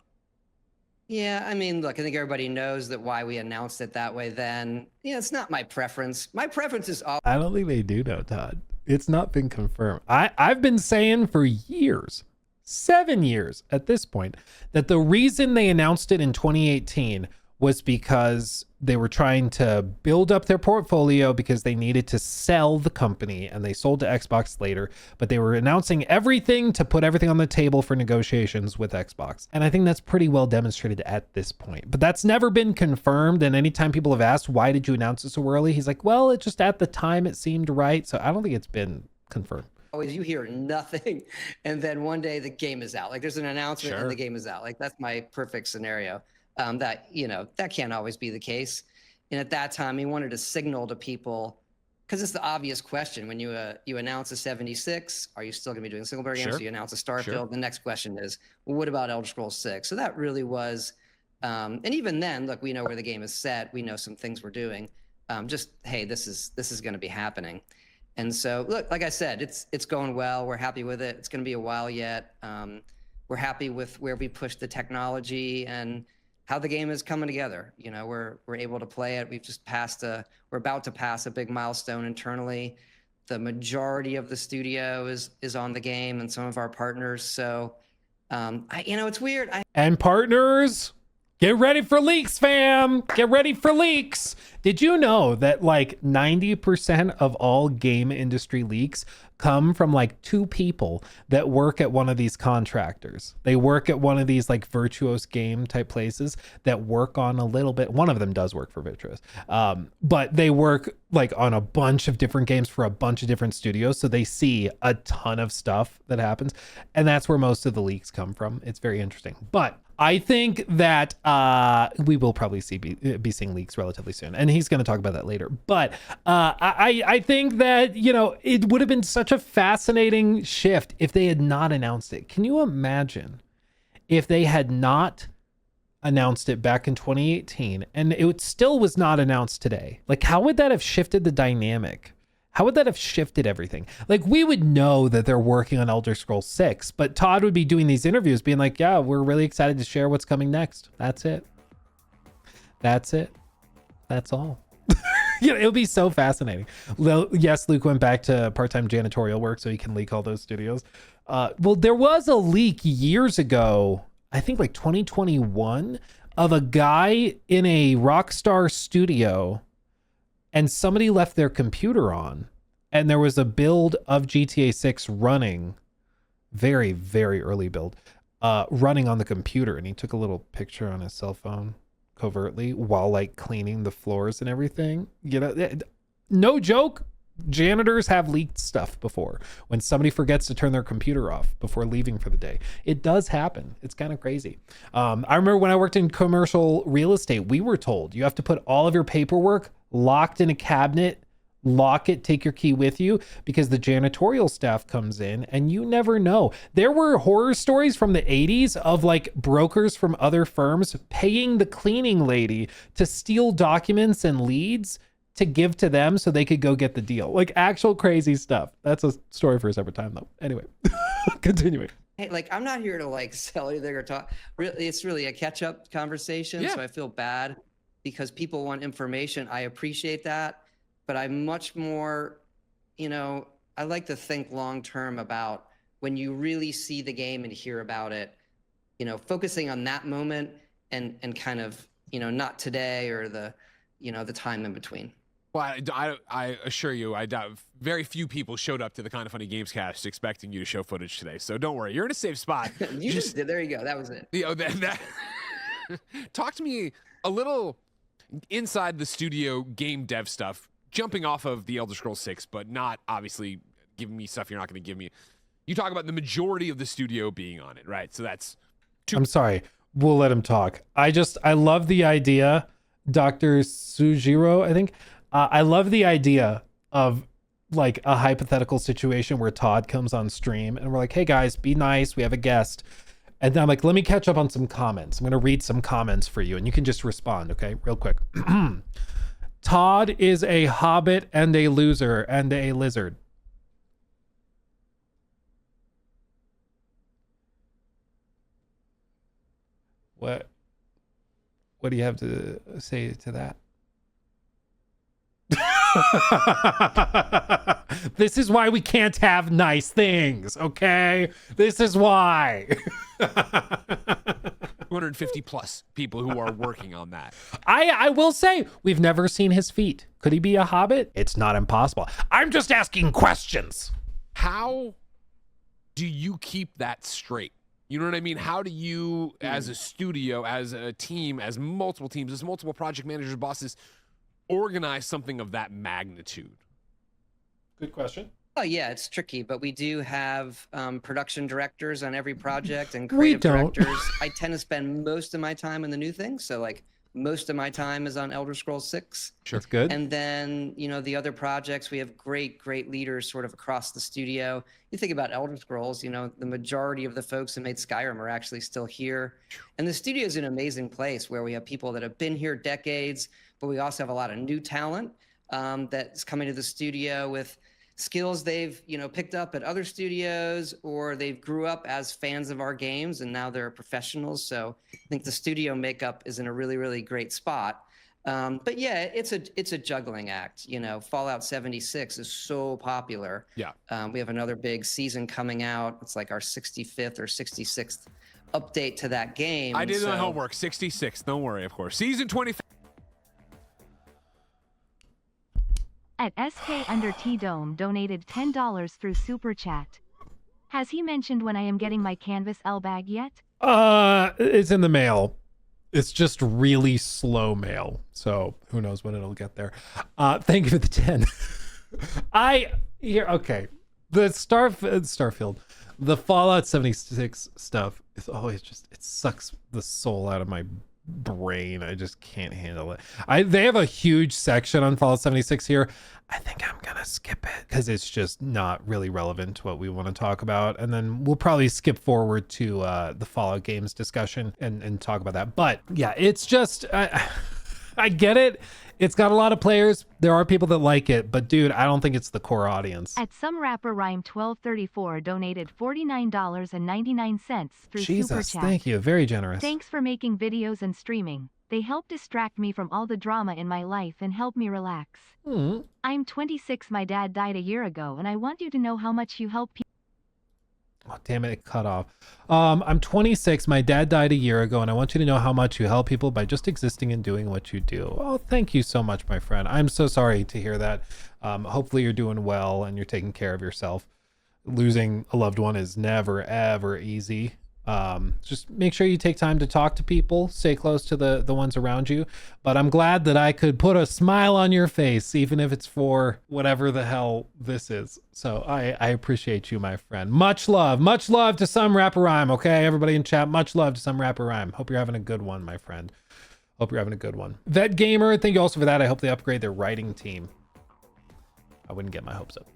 Yeah, I mean, look, I think everybody knows that why we announced it that way then. Yeah, it's not my preference. My preference is all... I don't think they do know, Todd. It's not been confirmed. I've been saying for years, 7 years at this point, that the reason they announced it in 2018 was because they were trying to build up their portfolio because they needed to sell the company, and they sold to Xbox later, but they were announcing everything to put everything on the table for negotiations with Xbox. And I think that's pretty well demonstrated at this point, but that's never been confirmed. And anytime people have asked, why did you announce it so early? He's like, well, it just at the time it seemed right. So I don't think it's been confirmed. Always you hear nothing, and then one day the game is out. Like there's an announcement Sure. and the game is out. Like that's my perfect scenario. That, you know, that can't always be the case. And at that time, he wanted to signal to people, because it's the obvious question when you announce a 76, are you still going to be doing single player games? Sure. So you announce a Starfield. Sure. The next question is, well, what about Elder Scrolls 6? So that really was, and even then, look, we know where the game is set. We know some things we're doing. Just, hey, this is going to be happening. And so, look, like I said, it's going well. We're happy with it. It's going to be a while yet. We're happy with where we push the technology and how the game is coming together. You know, we're able to play it. We're about to pass a big milestone internally. the majority of the studio is on the game and some of our partners. So, it's weird. And partners, get ready for leaks, fam. Get ready for leaks. Did you know that like 90% of all game industry leaks come from like 2 people that work at one of these contractors? They work at one of these like Virtuos game type places that work on a little bit. One of them does work for Virtuos, but they work like on a bunch of different games for a bunch of different studios. So they see a ton of stuff that happens. And that's where most of the leaks come from. It's very interesting. But I think that we will probably be seeing leaks relatively soon, and he's going to talk about that later. But I think that, it would have been such a fascinating shift if they had not announced it. Can you imagine if they had not announced it back in 2018 and it still was not announced today? Like, how would that have shifted the dynamic? How would that have shifted everything? Like, we would know that they're working on Elder Scrolls 6, but Todd would be doing these interviews being like, yeah, we're really excited to share what's coming next. That's it. That's it. That's all. It would be so fascinating. Yes, Luke went back to part-time janitorial work so he can leak all those studios. Well, there was a leak years ago, I think like 2021, of a guy in a Rockstar studio, and somebody left their computer on, and there was a build of GTA 6 running, very, very early build, running on the computer. And he took a little picture on his cell phone covertly while like cleaning the floors and everything. No joke. Janitors have leaked stuff before when somebody forgets to turn their computer off before leaving for the day. It does happen. It's kind of crazy. I remember when I worked in commercial real estate, we were told you have to put all of your paperwork locked in a cabinet, lock it, take your key with you, because the janitorial staff comes in and you never know. There were horror stories from the 80s of like brokers from other firms paying the cleaning lady to steal documents and leads to give to them so they could go get the deal. Like, actual crazy stuff. That's a story for a separate time though. Anyway, continuing. Hey, like, I'm not here to like sell anything or talk. Really, it's really a catch-up conversation. Yeah. So I feel bad because people want information. I appreciate that, but I'm much more, I like to think long-term about when you really see the game and hear about it, focusing on that moment and kind of, not today or the time in between. Well, I assure you, I doubt very few people showed up to the Kind of Funny Games cast expecting you to show footage today. So don't worry, you're in a safe spot. You just did. There you go. That was it. Talk to me a little inside the studio game dev stuff, jumping off of the Elder Scrolls 6, but not obviously giving me stuff you're not going to give me. You talk about the majority of the studio being on it, right? So that's I'm sorry. We'll let him talk. I love the idea, Dr. Sujiro, I think. I love the idea of like a hypothetical situation where Todd comes on stream and we're like, hey guys, be nice. We have a guest. And then I'm like, let me catch up on some comments. I'm going to read some comments for you and you can just respond. Okay. Real quick. Todd is a hobbit and a loser and a lizard. What do you have to say to that? This is why we can't have nice things, okay? This is why. 250 plus people who are working on that. I will say, we've never seen his feet. Could he be a hobbit? It's not impossible. I'm just asking questions. How do you keep that straight? You know what I mean? How do you, as a studio, as a team, as multiple teams, as multiple project managers, bosses, organize something of that magnitude? Good question. Oh yeah, it's tricky, but we do have production directors on every project and creative directors. I tend to spend most of my time on the new things, so like most of my time is on Elder Scrolls 6. Sure. That's good. And then, the other projects, we have great leaders sort of across the studio. You think about Elder Scrolls, the majority of the folks who made Skyrim are actually still here. And the studio is an amazing place where we have people that have been here decades, but we also have a lot of new talent that's coming to the studio with skills they've picked up at other studios, or they grew up as fans of our games and now they're professionals. So I think the studio makeup is in a really great spot. But yeah, it's a juggling act. You know, Fallout 76 is so popular. Yeah. We have another big season coming out. It's like our 65th or 66th update to that game. I and did my so- homework. 66. Don't worry, of course. Season 20. At SK under T Dome donated $10 through Super Chat. Has he mentioned when I am getting my Canvas L bag yet? It's in the mail. It's just really slow mail. So who knows when it'll get there. Thank you for the 10. Okay. The Starfield, the Fallout 76 stuff is always it sucks the soul out of my brain. I just can't handle it. They have a huge section on Fallout 76 here. I think I'm gonna skip it because it's just not really relevant to what we want to talk about, and then we'll probably skip forward to the Fallout games discussion and talk about that. But yeah, it's just I get it. It's got a lot of players. There are people that like it, but dude, I don't think it's the core audience. At some rapper rhyme 1234 donated $49.99 through Super Jesus, Chat. thank you. Very generous. Thanks for making videos and streaming. They help distract me from all the drama in my life and help me relax. I'm 26. My dad died a year ago, and I want you to know how much you help people. Oh, damn it, it cut off. I'm 26. My dad died a year ago, and I want you to know how much you help people by just existing and doing what you do. Oh, thank you so much, my friend. I'm so sorry to hear that. Hopefully you're doing well and you're taking care of yourself. Losing a loved one is never, ever easy. Just make sure you take time to talk to people, stay close to the ones around you. But I'm glad that I could put a smile on your face, even if it's for whatever the hell this is. So I appreciate you, my friend. Much love to some rapper rhyme. Okay, everybody in chat, much love to some rapper rhyme. Hope you're having a good one, my friend. Hope you're having a good one. Vet Gamer, thank you also for that. I hope they upgrade their writing team. I wouldn't get my hopes up.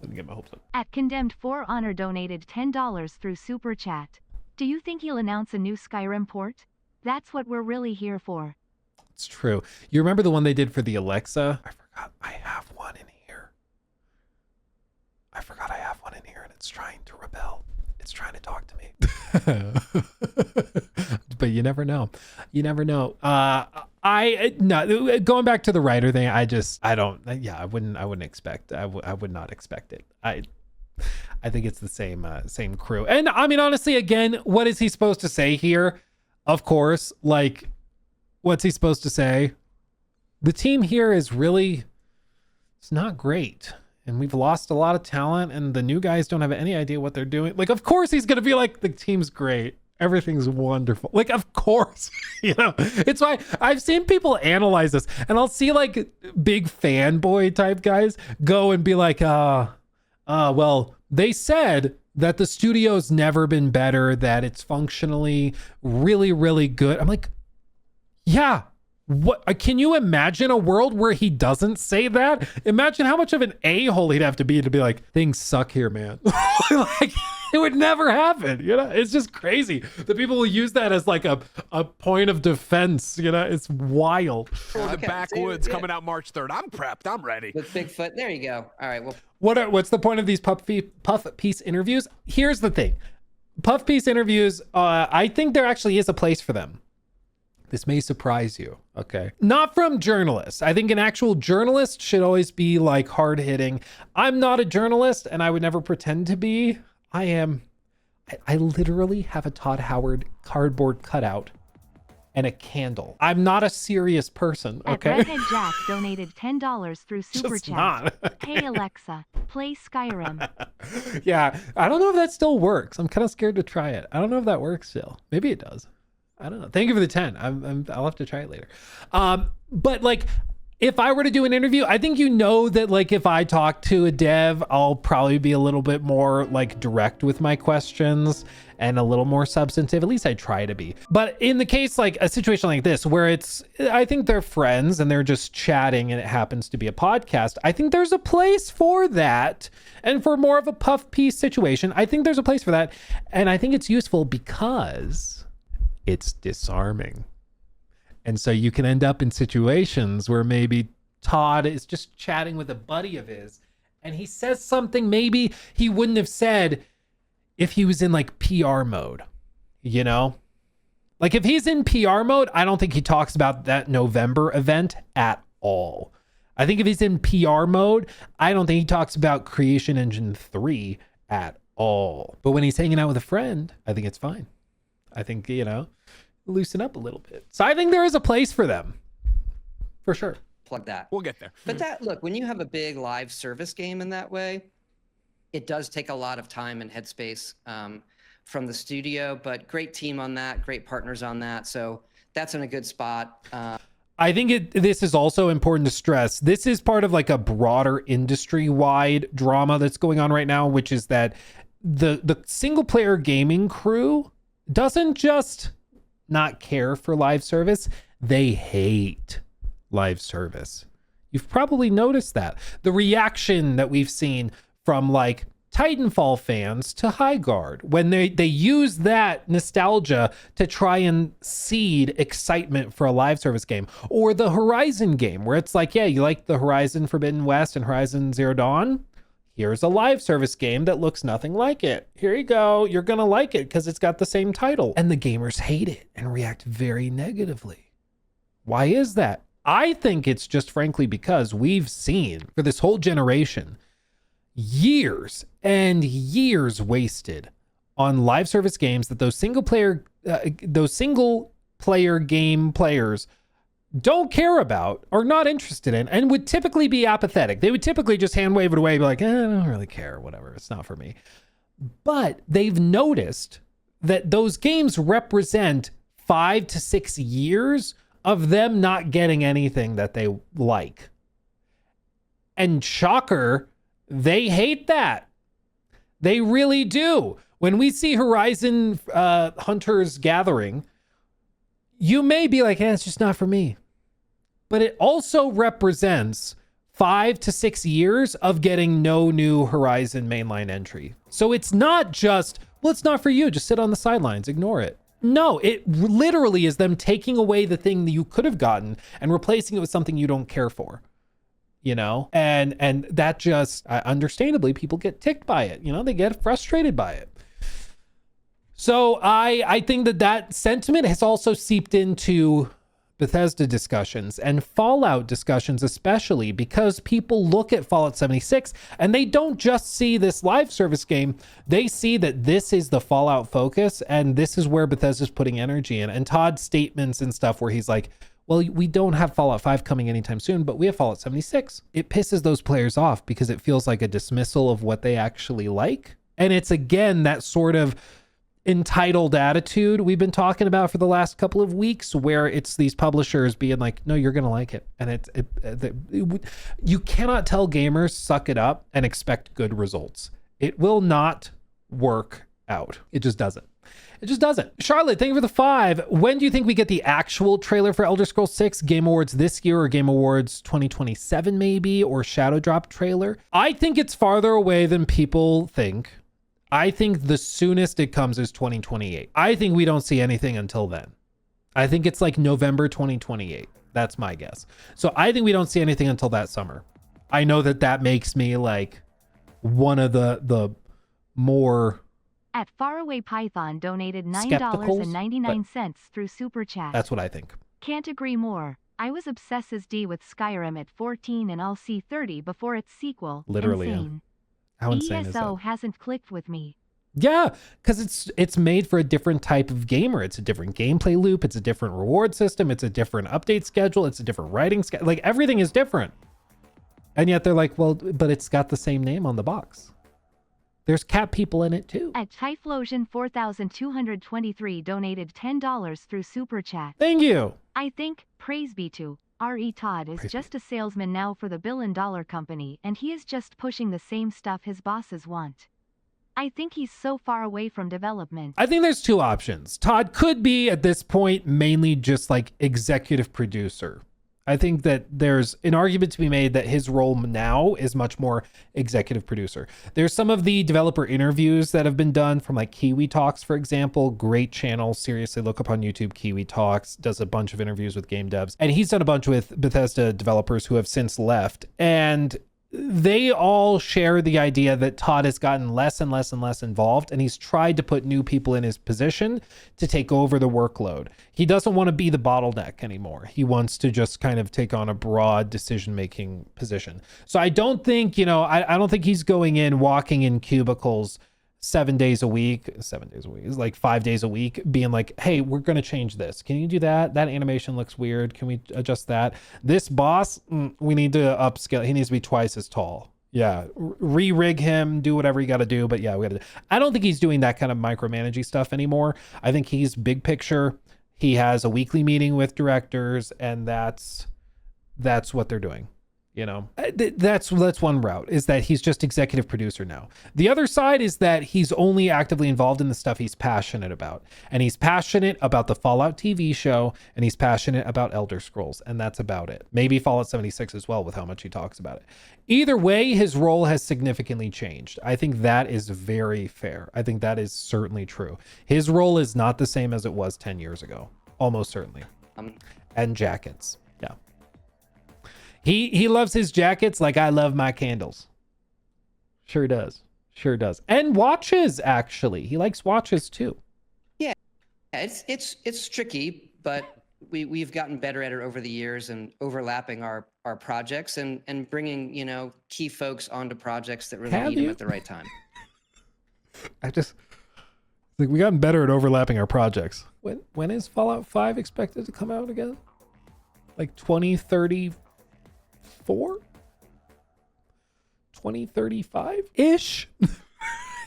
Wouldn't get my hopes up. At Condemned 4 Honor donated $10 through Super Chat. Do you think he'll announce a new Skyrim port? That's what we're really here for. It's true. You remember the one they did for the Alexa? I forgot I have one in here. And it's trying to rebel. It's trying to talk to me. But you never know. Going back to the writer thing, I wouldn't expect. I would not expect it. I think it's the same crew. And I mean, honestly, again, what is he supposed to say here? Of course, like, what's he supposed to say? The team here is really, it's not great. And we've lost a lot of talent, and the new guys don't have any idea what they're doing. Like, of course he's going to be like, the team's great. Everything's wonderful. Like, of course, it's why I've seen people analyze this, and I'll see like big fanboy type guys go and be like, well, they said that the studio's never been better, that it's functionally really, really good. I'm like, yeah. What can you imagine a world where he doesn't say that? Imagine how much of an a-hole he'd have to be like, things suck here, man. Like, it would never happen. It's just crazy. The people will use that as like a point of defense. It's wild. The backwoods coming out March 3rd. I'm prepped. I'm ready. With Bigfoot. There you go. All right. Well, What's the point of these puff piece interviews? Here's the thing. Puff piece interviews, I think there actually is a place for them. This may surprise you, okay? Not from journalists. I think an actual journalist should always be like hard hitting. I'm not a journalist, and I would never pretend to be. I literally have a Todd Howard cardboard cutout and a candle. I'm not a serious person, okay? At Redhead Jack donated $10 through Super Just Chat. not. Hey Alexa, play Skyrim. Yeah, I don't know if that still works. I'm kind of scared to try it. I don't know if that works still. Maybe it does. I don't know. Thank you for the 10. I'll have to try it later. But like, if I were to do an interview, I think that like if I talk to a dev, I'll probably be a little bit more like direct with my questions and a little more substantive. At least I try to be. But in the case like a situation like this where I think they're friends and they're just chatting and it happens to be a podcast, I think there's a place for that. And for more of a puff piece situation, I think there's a place for that. And I think it's useful because it's disarming. And so you can end up in situations where maybe Todd is just chatting with a buddy of his and he says something maybe he wouldn't have said if he was in like PR mode, Like if he's in PR mode, I don't think he talks about that November event at all. I think if he's in PR mode, I don't think he talks about Creation Engine 3 at all. But when he's hanging out with a friend, I think it's fine. I think, you know, loosen up a little bit. So I think there is a place for them. For sure. Plug that. We'll get there. But that, look, when you have a big live service game in that way, it does take a lot of time and headspace from the studio, but great team on that, great partners on that. So that's in a good spot. I think this is also important to stress. This is part of like a broader industry-wide drama that's going on right now, which is that the single-player gaming crew doesn't just not care for live service, they hate live service. You've probably noticed that. The reaction that we've seen from like Titanfall fans to Highguard when they use that nostalgia to try and seed excitement for a live service game, or the Horizon game where it's like, yeah, you like the Horizon Forbidden West and Horizon Zero Dawn? Here's a live service game that looks nothing like it. Here you go. You're going to like it because it's got the same title. And the gamers hate it and react very negatively. Why is that? I think it's just frankly because we've seen for this whole generation years and years wasted on live service games that those single player game players don't care about or not interested in and would typically be apathetic. They would typically just hand wave it away, be like, I don't really care, whatever, it's not for me. But they've noticed that those games represent 5 to 6 years of them not getting anything that they like. And shocker, they hate that. They really do. When we see Horizon Hunters Gathering, you may be like, it's just not for me. But it also represents 5 to 6 years of getting no new Horizon mainline entry. So it's not just, well, it's not for you. Just sit on the sidelines, ignore it. No, it literally is them taking away the thing that you could have gotten and replacing it with something you don't care for. You know, and that just understandably people get ticked by it. You know, they get frustrated by it. So I think that sentiment has also seeped into Bethesda discussions and Fallout discussions, especially because people look at Fallout 76 and they don't just see this live service game. They see that this is the Fallout focus and this is where Bethesda's putting energy in. And Todd's statements and stuff where he's like, well, we don't have Fallout 5 coming anytime soon, but we have Fallout 76. It pisses those players off because it feels like a dismissal of what they actually like. And it's, again, that sort of entitled attitude we've been talking about for the last couple of weeks, where it's these publishers being like, no, you're going to like it. And you cannot tell gamers, suck it up and expect good results. It will not work out. It just doesn't. It just doesn't. Charlotte, thank you for the 5. When do you think we get the actual trailer for Elder Scrolls 6? Game Awards this year or Game Awards 2027 maybe, or Shadow Drop trailer? I think it's farther away than people think. I think the soonest it comes is 2028. I think we don't see anything until then. I think it's like November 2028. That's my guess. So I think we don't see anything until that summer. I know that makes me like one of the more... At Faraway Python donated Skepticals, $9.99 through Super Chat. That's what I think. Can't agree more. I was obsessed as D with Skyrim at 14 and I'll see 30 before its sequel. Literally. Insane. How insane is that? ESO hasn't clicked with me. Yeah, because it's made for a different type of gamer. It's a different gameplay loop. It's a different reward system. It's a different update schedule. It's a different writing schedule. Like everything is different. And yet they're like, well, but it's got the same name on the box. There's cat people in it too. At Typhlosion 4223 donated $10 through Super Chat. Thank you. I think, praise be to R.E. Todd is just a salesman now for the billion-dollar company, and he is just pushing the same stuff his bosses want. I think he's so far away from development. I think there's two options. Todd could be at this point mainly just like executive producer. I think that there's an argument to be made that his role now is much more executive producer. There's some of the developer interviews that have been done from like Kiwi Talks, for example. Great channel. Seriously, look up on YouTube. Kiwi Talks does a bunch of interviews with game devs. And he's done a bunch with Bethesda developers who have since left. And they all share the idea that Todd has gotten less and less and less involved, and he's tried to put new people in his position to take over the workload. He doesn't want to be the bottleneck anymore. He wants to just kind of take on a broad decision-making position. So I don't think, I don't think he's going in, walking in cubicles 7 days a week, it's like 5 days a week, being like, hey, we're going to change this. Can you do that? That animation looks weird. Can we adjust that? This boss, we need to upscale. He needs to be twice as tall. Yeah. Re-rig him, do whatever you got to do. But yeah, I don't think he's doing that kind of micromanaging stuff anymore. I think he's big picture. He has a weekly meeting with directors, and that's what they're doing. That's one route, is that he's just executive producer now. The other side is that he's only actively involved in the stuff he's passionate about. And he's passionate about the Fallout TV show, and he's passionate about Elder Scrolls, and that's about it. Maybe Fallout 76 as well, with how much he talks about it. Either way, his role has significantly changed. I think that is very fair. I think that is certainly true. His role is not the same as it was 10 years ago. Almost certainly. And jackets. Yeah. He loves his jackets like I love my candles. Sure does. And watches, actually. He likes watches too. Yeah, it's tricky, but we've gotten better at it over the years, and overlapping our projects and bringing, key folks onto projects that really need them at the right time. We gotten better at overlapping our projects. When is Fallout 5 expected to come out again? Like 2034? 2035-ish?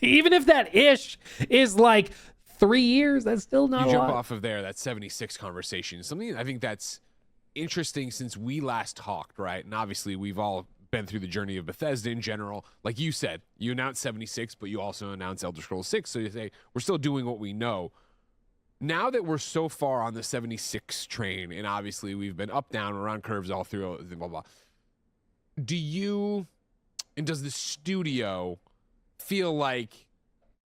Even if that ish is like 3 years, that's still not a lot. You jump off of there, that 76 conversation. Something I think that's interesting since we last talked, right? And obviously we've all been through the journey of Bethesda in general. Like you said, you announced 76, but you also announced Elder Scrolls 6. So you say, we're still doing what we know. Now that we're so far on the 76 train, and obviously we've been up, down, around curves all through, blah, blah, blah. Does the studio feel like,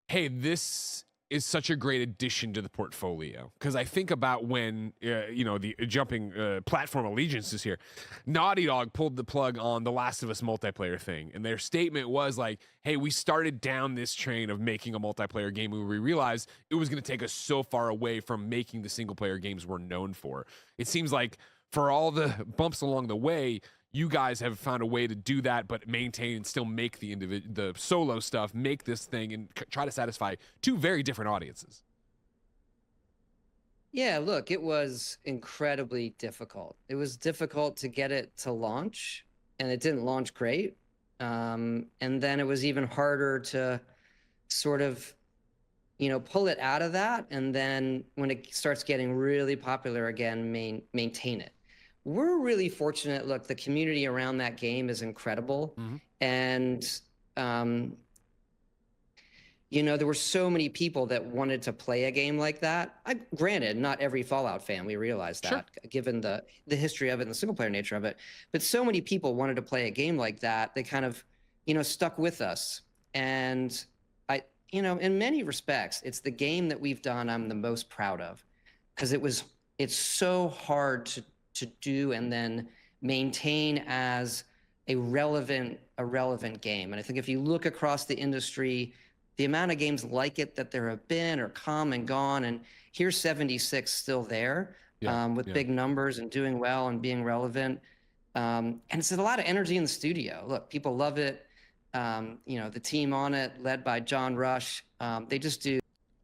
hey, this is such a great addition to the portfolio? Because I think about when, the jumping platform allegiances here, Naughty Dog pulled the plug on the Last of Us multiplayer thing. And their statement was like, hey, we started down this train of making a multiplayer game where we realized it was going to take us so far away from making the single player games we're known for. It seems like for all the bumps along the way, you guys have found a way to do that, but maintain and still make the solo stuff, make this thing, and try to satisfy two very different audiences. Yeah, look, it was incredibly difficult. It was difficult to get it to launch, and it didn't launch great. And then it was even harder to sort of, pull it out of that. And then when it starts getting really popular again, maintain it. We're really fortunate. Look, the community around that game is incredible. Mm-hmm. And, there were so many people that wanted to play a game like that. Granted, not every Fallout fan, we realize that, sure, given the history of it and the single player nature of it. But so many people wanted to play a game like that. They kind of, stuck with us. And in many respects, it's the game that we've done I'm the most proud of, because it's so hard to do and then maintain as a relevant game. And I think if you look across the industry, the amount of games like it that there have been or come and gone, and here's 76 still there, with big numbers and doing well and being relevant. And it's a lot of energy in the studio. Look, people love it. The team on it, led by John Rush, they just do.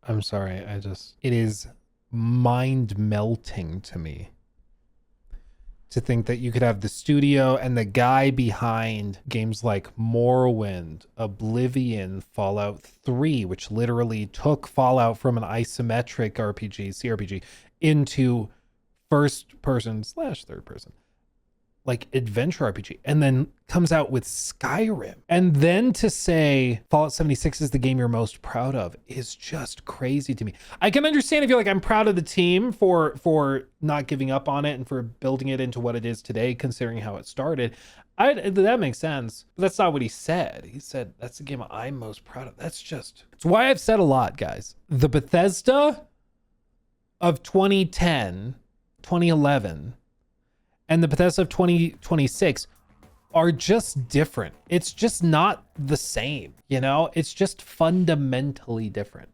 I'm sorry. It is mind melting to me to think that you could have the studio and the guy behind games like Morrowind, Oblivion, Fallout 3, which literally took Fallout from an isometric CRPG, into first person / third person, like adventure RPG, and then comes out with Skyrim. And then to say Fallout 76 is the game you're most proud of is just crazy to me. I can understand if you're like, I'm proud of the team for not giving up on it and for building it into what it is today, considering how it started. That makes sense. But that's not what he said. He said, that's the game I'm most proud of. It's why I've said a lot, guys. The Bethesda of 2010, 2011, and the Bethesda of 2026 are just different. It's just not the same, you know? It's just fundamentally different.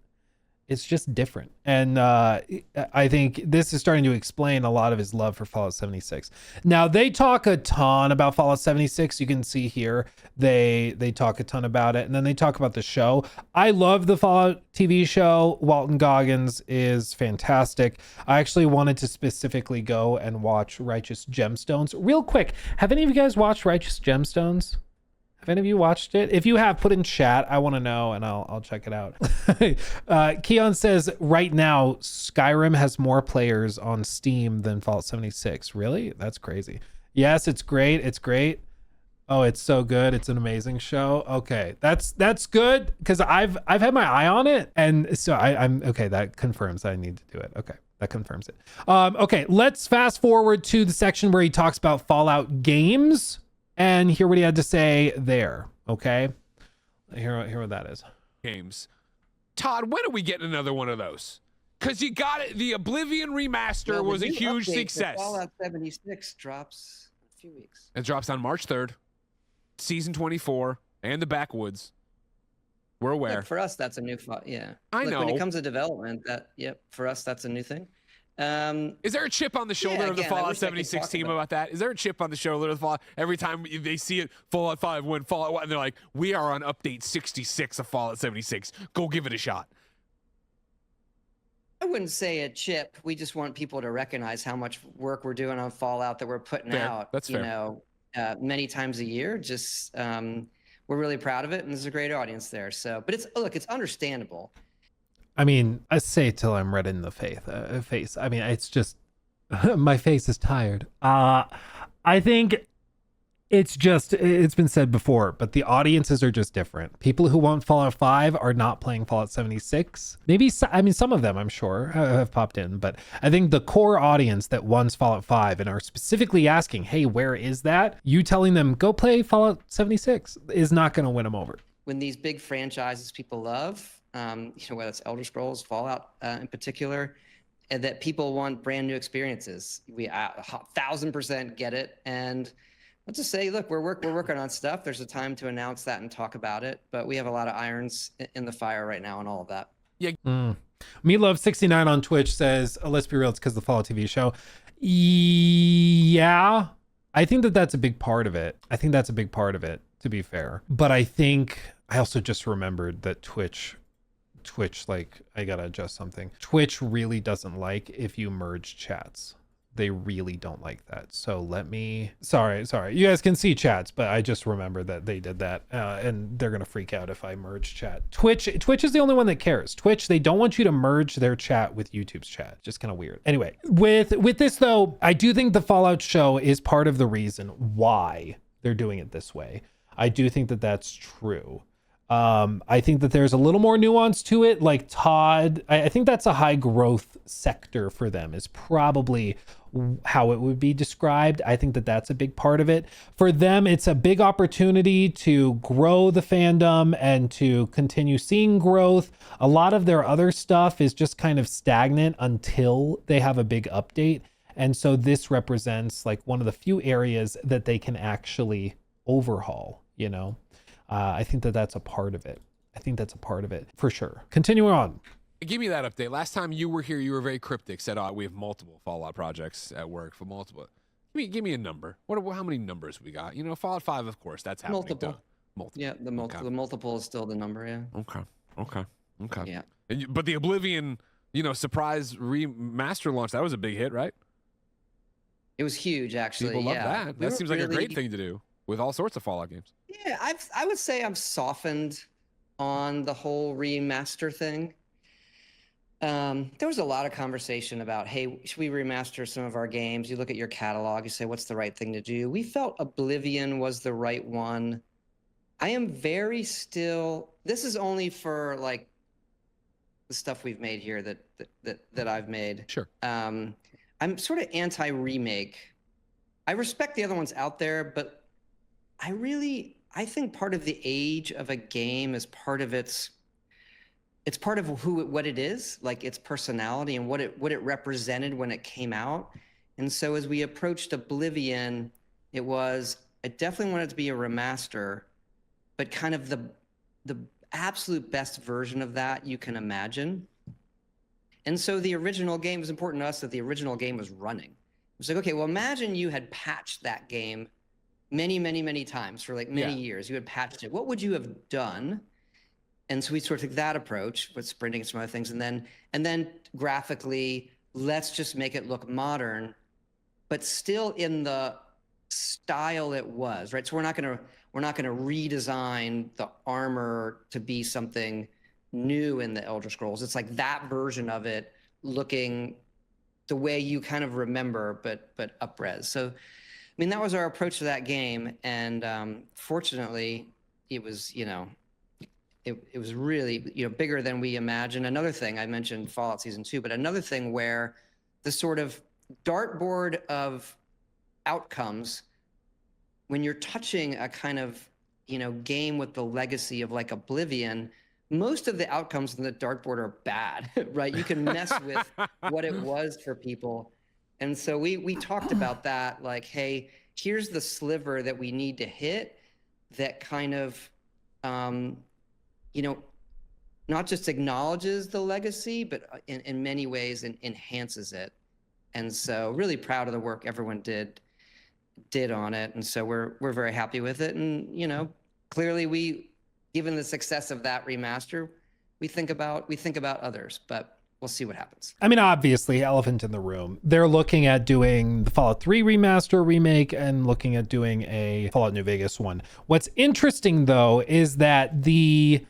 It's just different. And I think this is starting to explain a lot of his love for Fallout 76. Now, they talk a ton about Fallout 76. You can see here, they talk a ton about it. And then they talk about the show. I love the Fallout TV show. Walton Goggins is fantastic. I actually wanted to specifically go and watch Righteous Gemstones. Real quick, have any of you guys watched Righteous Gemstones? Have any of you watched it? If you have, put in chat. I want to know, and I'll check it out. Keon says, right now, Skyrim has more players on Steam than Fallout 76. Really? That's crazy. Yes, it's great. It's great. Oh, it's so good. It's an amazing show. Okay, that's good because I've had my eye on it, and so I'm okay. That confirms I need to do it. Okay. That confirms it. Okay, let's fast forward to the section where he talks about Fallout games and hear what he had to say there. Okay, hear what that is. Games. Todd, when are we getting another one of those? Because you got it. The Oblivion remaster Well, was a the new huge update for success. Fallout 76 drops in a few weeks. It drops on March 3rd. Season 24 and the Backwoods. We're aware. Look, for us, that's a new yeah. I Look, know. When it comes to development, for us, that's a new thing. Is there a chip on the shoulder of the again, I Fallout wish I could 76 talk team about about that? Is there a chip on the shoulder of the Fallout every time they see it Fallout 5 when Fallout 1 and they're like, we are on update 66 of Fallout 76. Go give it a shot. I wouldn't say a chip. We just want people to recognize how much work we're doing on Fallout that we're putting Fair. out. That's you fair. know, many times a year. Just we're really proud of it, and there's a great audience there. So, but it's understandable. I mean, I say it till I'm red in the face. I mean, it's just my face is tired. I think it's been said before, but the audiences are just different. People who want Fallout 5 are not playing Fallout 76. Maybe, I mean, some of them I'm sure have popped in, but I think the core audience that wants Fallout 5 and are specifically asking, hey, where is that? You telling them, go play Fallout 76 is not going to win them over. When these big franchises people love, whether it's Elder Scrolls, Fallout in particular, and that people want brand new experiences. We 1,000% get it. And let's just say, look, we're working on stuff. There's a time to announce that and talk about it, but we have a lot of irons in the fire right now and all of that. Yeah. Meatloaf69 on Twitch says, let's be real, it's because of the Fallout TV show. Yeah, I think that's a big part of it. To be fair. But I think I also just remembered that Twitch, like, I gotta adjust something. Twitch really doesn't like if you merge chats. They really don't like that. So let me, sorry. You guys can see chats, but I just remember that they did that and they're gonna freak out if I merge chat. Twitch is the only one that cares. Twitch, they don't want you to merge their chat with YouTube's chat. Just kind of weird. Anyway, with this though, I do think the Fallout show is part of the reason why they're doing it this way. I do think that that's true. I think that there's a little more nuance to it. Like Todd, I think that's a high growth sector for them is probably how it would be described. I think that that's a big part of it. For them, it's a big opportunity to grow the fandom and to continue seeing growth. A lot of their other stuff is just kind of stagnant until they have a big update. And so this represents like one of the few areas that they can actually overhaul, you know? I think that that's a part of it. For sure. Continuing on. Give me that update. Last time you were here, you were very cryptic. Said, "Oh, we have multiple Fallout projects at work for multiple." Give me a number. How many numbers we got? Fallout 5, of course, that's happening. Multiple. Yeah, the multiple is still the number. Yeah. Okay. Yeah. But the Oblivion, surprise remaster launch, that was a big hit, right? It was huge, actually. People love yeah. that. That seems like a great thing to do with all sorts of Fallout games. Yeah, I would say I'm softened on the whole remaster thing. There was a lot of conversation about, hey, should we remaster some of our games? You look at your catalog, you say, what's the right thing to do? We felt Oblivion was the right one. I am this is only for like the stuff we've made here that I've made. Sure. I'm sort of anti-remake. I respect the other ones out there, but I think part of the age of a game is part of it's part of what it is, like its personality and what it represented when it came out. And so as we approached Oblivion, it was I definitely want it to be a remaster, but kind of the absolute best version of that you can imagine. And so the original game, was important to us that the original game was running. It was like, okay, well, imagine you had patched that game many, many, many times for like many years. You had patched it. What would you have done? And so we sort of took that approach with sprinting and some other things. And then graphically, let's just make it look modern, but still in the style it was, right? So we're not gonna redesign the armor to be something new in the Elder Scrolls. It's like that version of it looking the way you kind of remember, but up-res. So, I mean, that was our approach to that game. And fortunately, it was, it was really, bigger than we imagined. Another thing, I mentioned Fallout Season 2, but another thing where the sort of dartboard of outcomes, when you're touching a kind of, game with the legacy of like Oblivion, most of the outcomes in the dartboard are bad, right? You can mess with what it was for people. And so we talked about that, like, hey, here's the sliver that we need to hit that kind of, not just acknowledges the legacy, but in many ways enhances it. And so really proud of the work everyone did on it. And so we're very happy with it. And, clearly given the success of that remaster, we think about others, but we'll see what happens. I mean, obviously, elephant in the room. They're looking at doing the Fallout 3 remaster remake and looking at doing a Fallout New Vegas one. What's interesting, though, is that the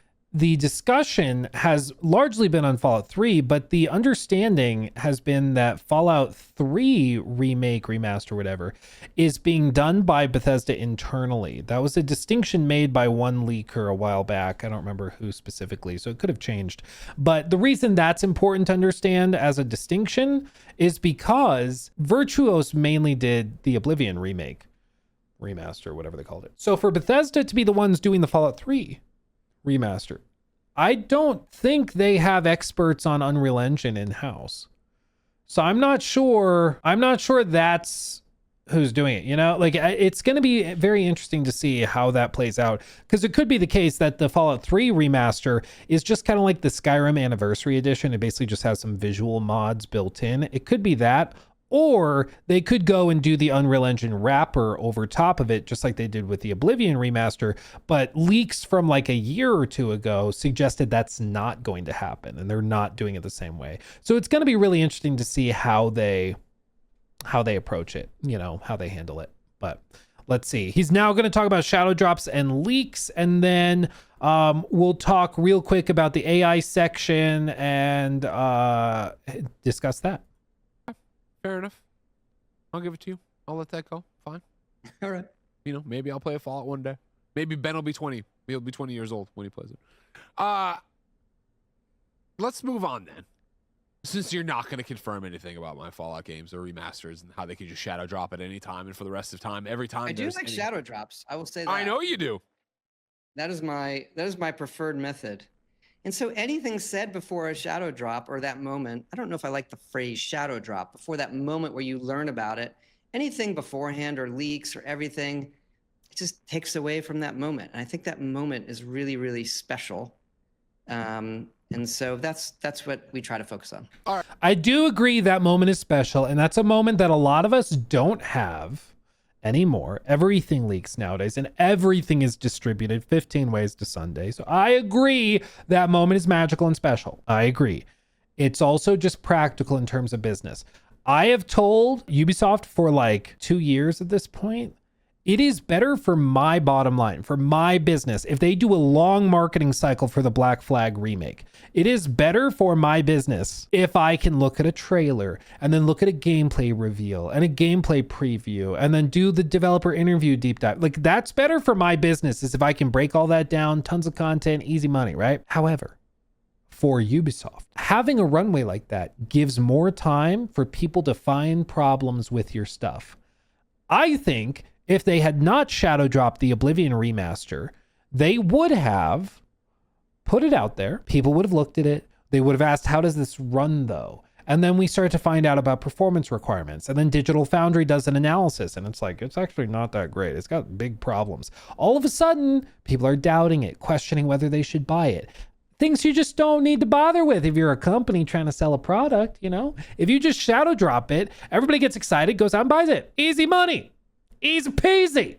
discussion has largely been on Fallout 3, but the understanding has been that Fallout 3 remake, remaster, whatever, is being done by Bethesda internally. That was a distinction made by one leaker a while back. I don't remember who specifically, so it could have changed. But the reason that's important to understand as a distinction is because Virtuos mainly did the Oblivion remake, remaster, whatever they called it. So for Bethesda to be the ones doing the Fallout 3 remaster, I don't think they have experts on Unreal Engine in-house. So I'm not sure that's who's doing it, like it's going to be very interesting to see how that plays out, because it could be the case that the Fallout 3 remaster is just kind of like the Skyrim Anniversary Edition. It basically just has some visual mods built in. It could be that. Or they could go and do the Unreal Engine wrapper over top of it, just like they did with the Oblivion remaster. But leaks from like a year or two ago suggested that's not going to happen, and they're not doing it the same way. So it's going to be really interesting to see how they approach it, how they handle it. But let's see. He's now going to talk about shadow drops and leaks, and then we'll talk real quick about the AI section and discuss that. Fair enough. I'll give it to you. I'll let that go. Fine. All right. Maybe I'll play a Fallout one day. Maybe Ben will be 20. He'll be 20 years old when he plays it. Let's move on then. Since you're not going to confirm anything about my Fallout games or remasters and how they can just shadow drop at any time and for the rest of time, every time. I do like shadow drops. I will say that. I know you do. That is my preferred method. And so anything said before a shadow drop or that moment, I don't know if I like the phrase shadow drop, before that moment where you learn about it, anything beforehand or leaks or everything, it just takes away from that moment. And I think that moment is really, really special. And so that's what we try to focus on. All right. I do agree that moment is special. And that's a moment that a lot of us don't have anymore. Everything leaks nowadays and everything is distributed 15 ways to Sunday. So I agree that moment is magical and special. I agree. It's also just practical in terms of business. I have told Ubisoft for like 2 years at this point, it is better for my bottom line, for my business, if they do a long marketing cycle for the Black Flag remake. It is better for my business if I can look at a trailer and then look at a gameplay reveal and a gameplay preview and then do the developer interview deep dive. Like, that's better for my business, is if I can break all that down, tons of content, easy money, right? However, for Ubisoft, having a runway like that gives more time for people to find problems with your stuff. I think if they had not shadow dropped the Oblivion remaster, they would have put it out there. People would have looked at it. They would have asked, how does this run though? And then we start to find out about performance requirements. And then Digital Foundry does an analysis and it's like, it's actually not that great. It's got big problems. All of a sudden, people are doubting it, questioning whether they should buy it. Things you just don't need to bother with if you're a company trying to sell a product, you know? If you just shadow drop it, everybody gets excited, goes out and buys it. Easy money. Easy peasy.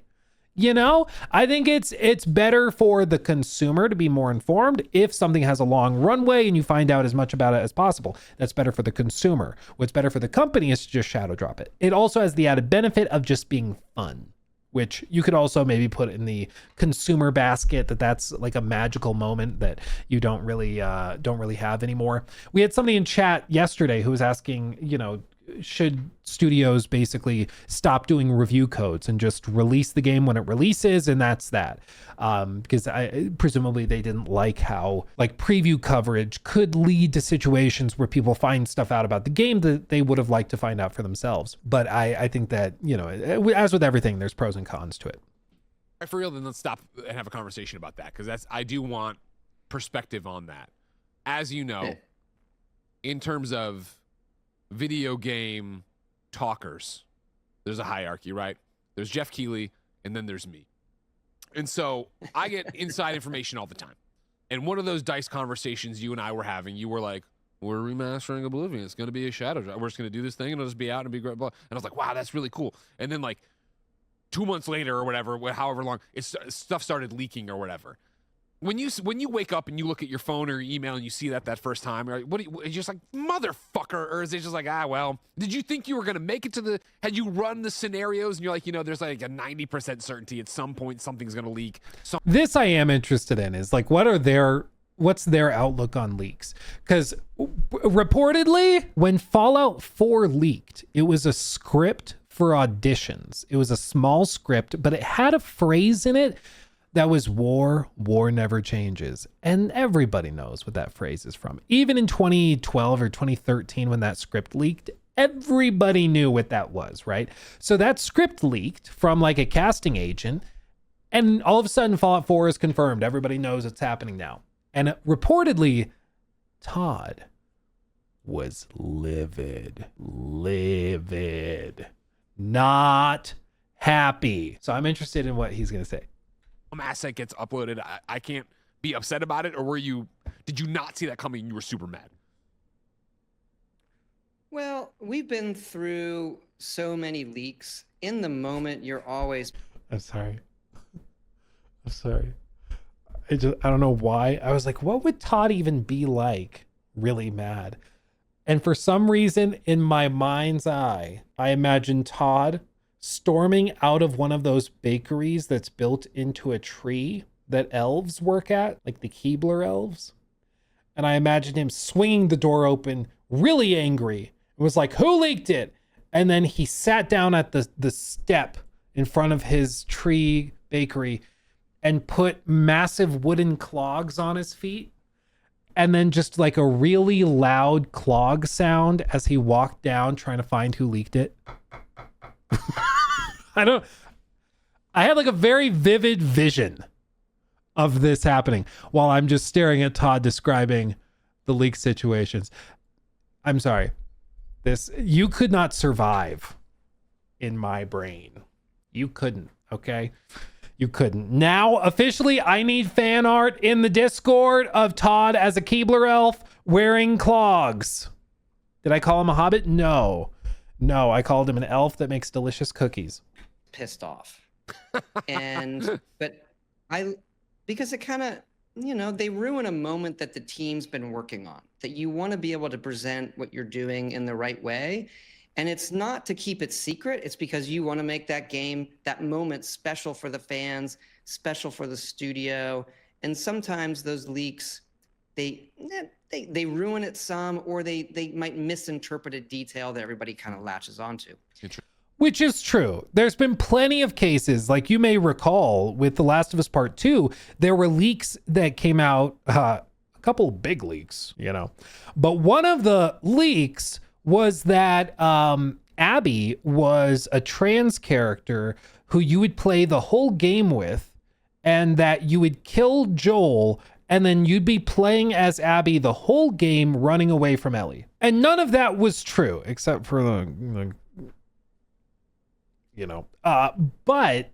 You know, I think it's better for the consumer to be more informed if something has a long runway and you find out as much about it as possible. That's better for the consumer. What's better for the company is to just shadow drop it. It also has the added benefit of just being fun, which you could also maybe put in the consumer basket, that's like a magical moment that you don't really have anymore. We had somebody in chat yesterday who was asking, you know, should studios basically stop doing review codes and just release the game when it releases, and that's that, because presumably they didn't like how like preview coverage could lead to situations where people find stuff out about the game that they would have liked to find out for themselves. But I think that, you know, as with everything, there's pros and cons to it. All right, for real, then let's stop and have a conversation about that, because I do want perspective on that. As you know, in terms of video game talkers, there's a hierarchy, right? There's Jeff Keighley, and then there's me. And so I get inside information all the time. And one of those DICE conversations you and I were having, you were like, we're remastering Oblivion. It's going to be a shadow drop. We're just going to do this thing, and it'll just be out and be great. Blah. And I was like, wow, that's really cool. And then like 2 months later or whatever, however long, stuff started leaking or whatever. When you wake up and you look at your phone or your email and you see that first time, you're just like, motherfucker? Or is it just like, well, did you think you were going to make it to had you run the scenarios and you're like, you know, there's like a 90% certainty at some point something's going to leak. This I am interested in is like, what's their outlook on leaks? Because reportedly when Fallout 4 leaked, it was a script for auditions. It was a small script, but it had a phrase in it that was war never changes. And everybody knows what that phrase is from. Even in 2012 or 2013, when that script leaked, everybody knew what that was, right? So that script leaked from like a casting agent, and all of a sudden Fallout 4 is confirmed. Everybody knows it's happening now. And reportedly, Todd was livid, not happy. So I'm interested in what he's going to say. Asset gets uploaded, I can't be upset about it, or did you not see that coming and you were super mad? Well, we've been through so many leaks. In the moment, you're always... I'm sorry. I don't know why. I was like, what would Todd even be like? Really mad. And for some reason, in my mind's eye, I imagine Todd storming out of one of those bakeries that's built into a tree that elves work at, like the Keebler elves. And I imagined him swinging the door open, really angry. It was like, who leaked it? And then he sat down at the step in front of his tree bakery and put massive wooden clogs on his feet. And then just like a really loud clog sound as he walked down trying to find who leaked it. I had like a very vivid vision of this happening while I'm just staring at Todd describing the leak situations. I'm sorry. You could not survive in my brain. You couldn't, okay? You couldn't. Now, officially, I need fan art in the Discord of Todd as a Keebler elf wearing clogs. Did I call him a hobbit? No, I called him an elf that makes delicious cookies. Pissed off. Because it kind of, you know, they ruin a moment that the team's been working on, that you want to be able to present what you're doing in the right way. And it's not to keep it secret. It's because you want to make that game, that moment special for the fans, special for the studio. And sometimes those leaks, they ruin it some, or they might misinterpret a detail that everybody kind of latches onto. Which is true. There's been plenty of cases, like you may recall with The Last of Us Part 2, there were leaks that came out, a couple big leaks, you know. But one of the leaks was that Abby was a trans character who you would play the whole game with, and that you would kill Joel and then you'd be playing as Abby the whole game, running away from Ellie. And none of that was true, except for the but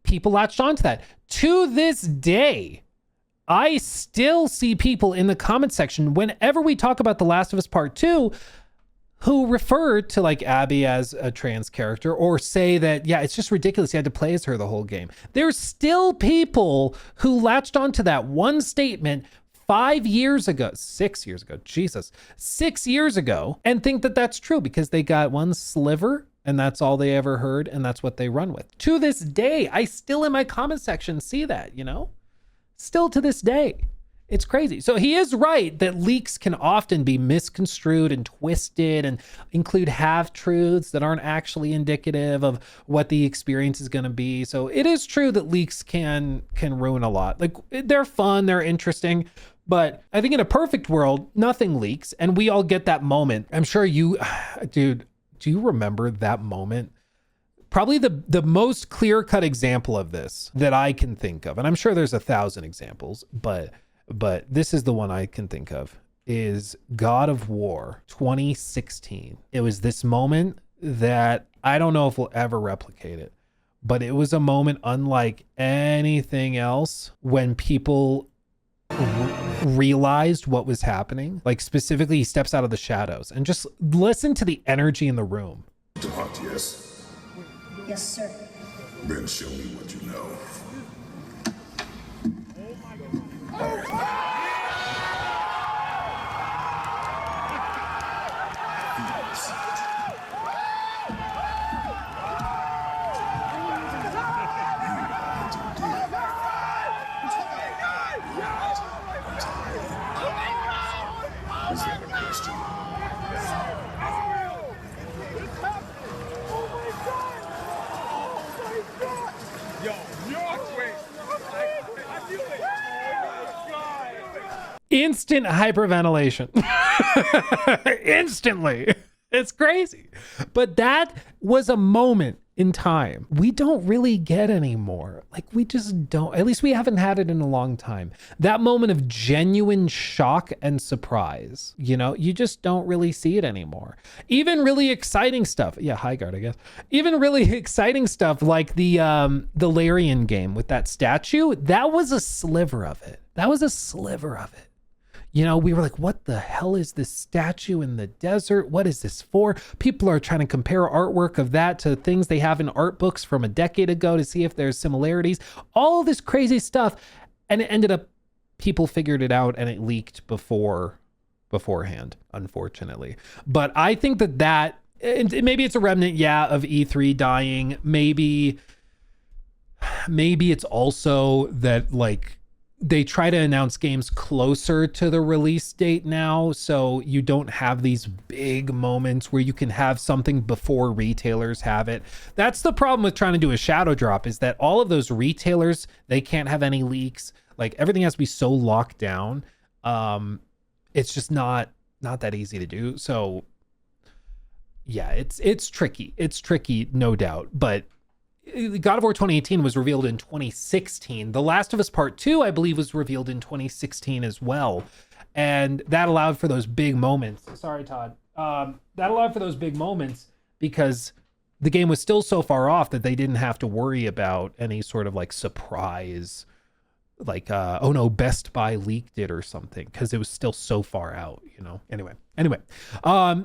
people latched onto that. To this day, I still see people in the comment section whenever we talk about The Last of Us Part 2 who refer to like Abby as a trans character, or say that, yeah, it's just ridiculous. You had to play as her the whole game. There's still people who latched onto that one statement 6 years ago, and think that that's true because they got one sliver and that's all they ever heard. And that's what they run with. To this day, I still in my comment section see that, still to this day. It's crazy. So he is right that leaks can often be misconstrued and twisted and include half-truths that aren't actually indicative of what the experience is going to be. So it is true that leaks can ruin a lot. Like, they're fun, they're interesting, but I think in a perfect world, nothing leaks and we all get that moment. I'm sure dude, do you remember that moment? Probably the most clear-cut example of this that I can think of, and I'm sure there's 1,000 examples, but this is the one I can think of, is God of War 2016. It was this moment that I don't know if we'll ever replicate it, but it was a moment unlike anything else when people realized what was happening. Like, specifically, he steps out of the shadows and just listen to the energy in the room. Todd, yes? Yes, sir. Then show me what you know. Is that a question? Instant hyperventilation. Instantly. It's crazy. But that was a moment in time we don't really get anymore. Like, we just don't. At least we haven't had it in a long time. That moment of genuine shock and surprise, you just don't really see it anymore. Even really exciting stuff. Yeah, Highguard, I guess. Even really exciting stuff like the Larian game with that statue. That was a sliver of it. We were like, what the hell is this statue in the desert? What is this for? People are trying to compare artwork of that to things they have in art books from a decade ago to see if there's similarities. All this crazy stuff. And it ended up, people figured it out and it leaked beforehand, unfortunately. But I think that and maybe it's a remnant, of E3 dying. Maybe it's also that, like, they try to announce games closer to the release date now, so you don't have these big moments where you can have something before retailers have it. That's the problem with trying to do a shadow drop, is that all of those retailers, they can't have any leaks. Like, everything has to be so locked down. It's just not that easy to do. So yeah, it's tricky. It's tricky, no doubt. But God of War 2018 was revealed in 2016. The Last of Us Part 2, I believe, was revealed in 2016 as well. And that allowed for those big moments. Sorry, Todd. That allowed for those big moments because the game was still so far off that they didn't have to worry about any sort of like surprise, like, oh no, Best Buy leaked it or something, because it was still so far out, Anyway,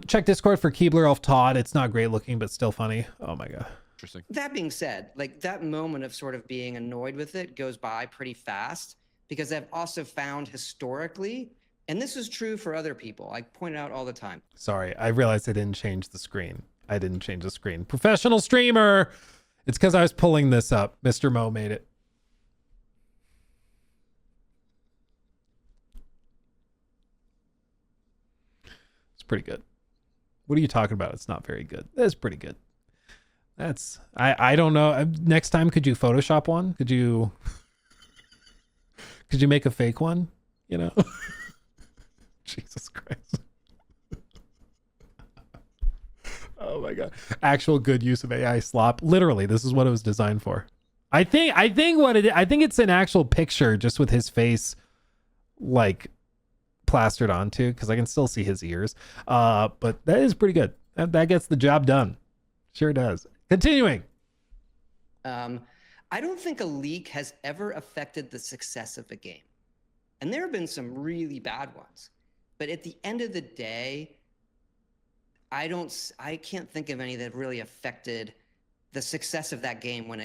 check Discord for Keebler Elf Todd. It's not great looking, but still funny. Oh my God. Interesting. That being said, like, that moment of sort of being annoyed with it goes by pretty fast, because I've also found historically, and this is true for other people, I point it out all the time. Sorry, I realized I didn't change the screen. Professional streamer. It's because I was pulling this up. Mr. Mo made it. It's pretty good. What are you talking about? It's not very good. That's pretty good. That's, I don't know. Next time, could you Photoshop one? Could you make a fake one? Jesus Christ. Oh my God. Actual good use of AI slop. Literally, this is what it was designed for. I think it's an actual picture just with his face like plastered onto, because I can still see his ears. But that is pretty good. That gets the job done. Sure does. Continuing. I don't think a leak has ever affected the success of a game. And there have been some really bad ones. But at the end of the day, I can't think of any that really affected the success of that game when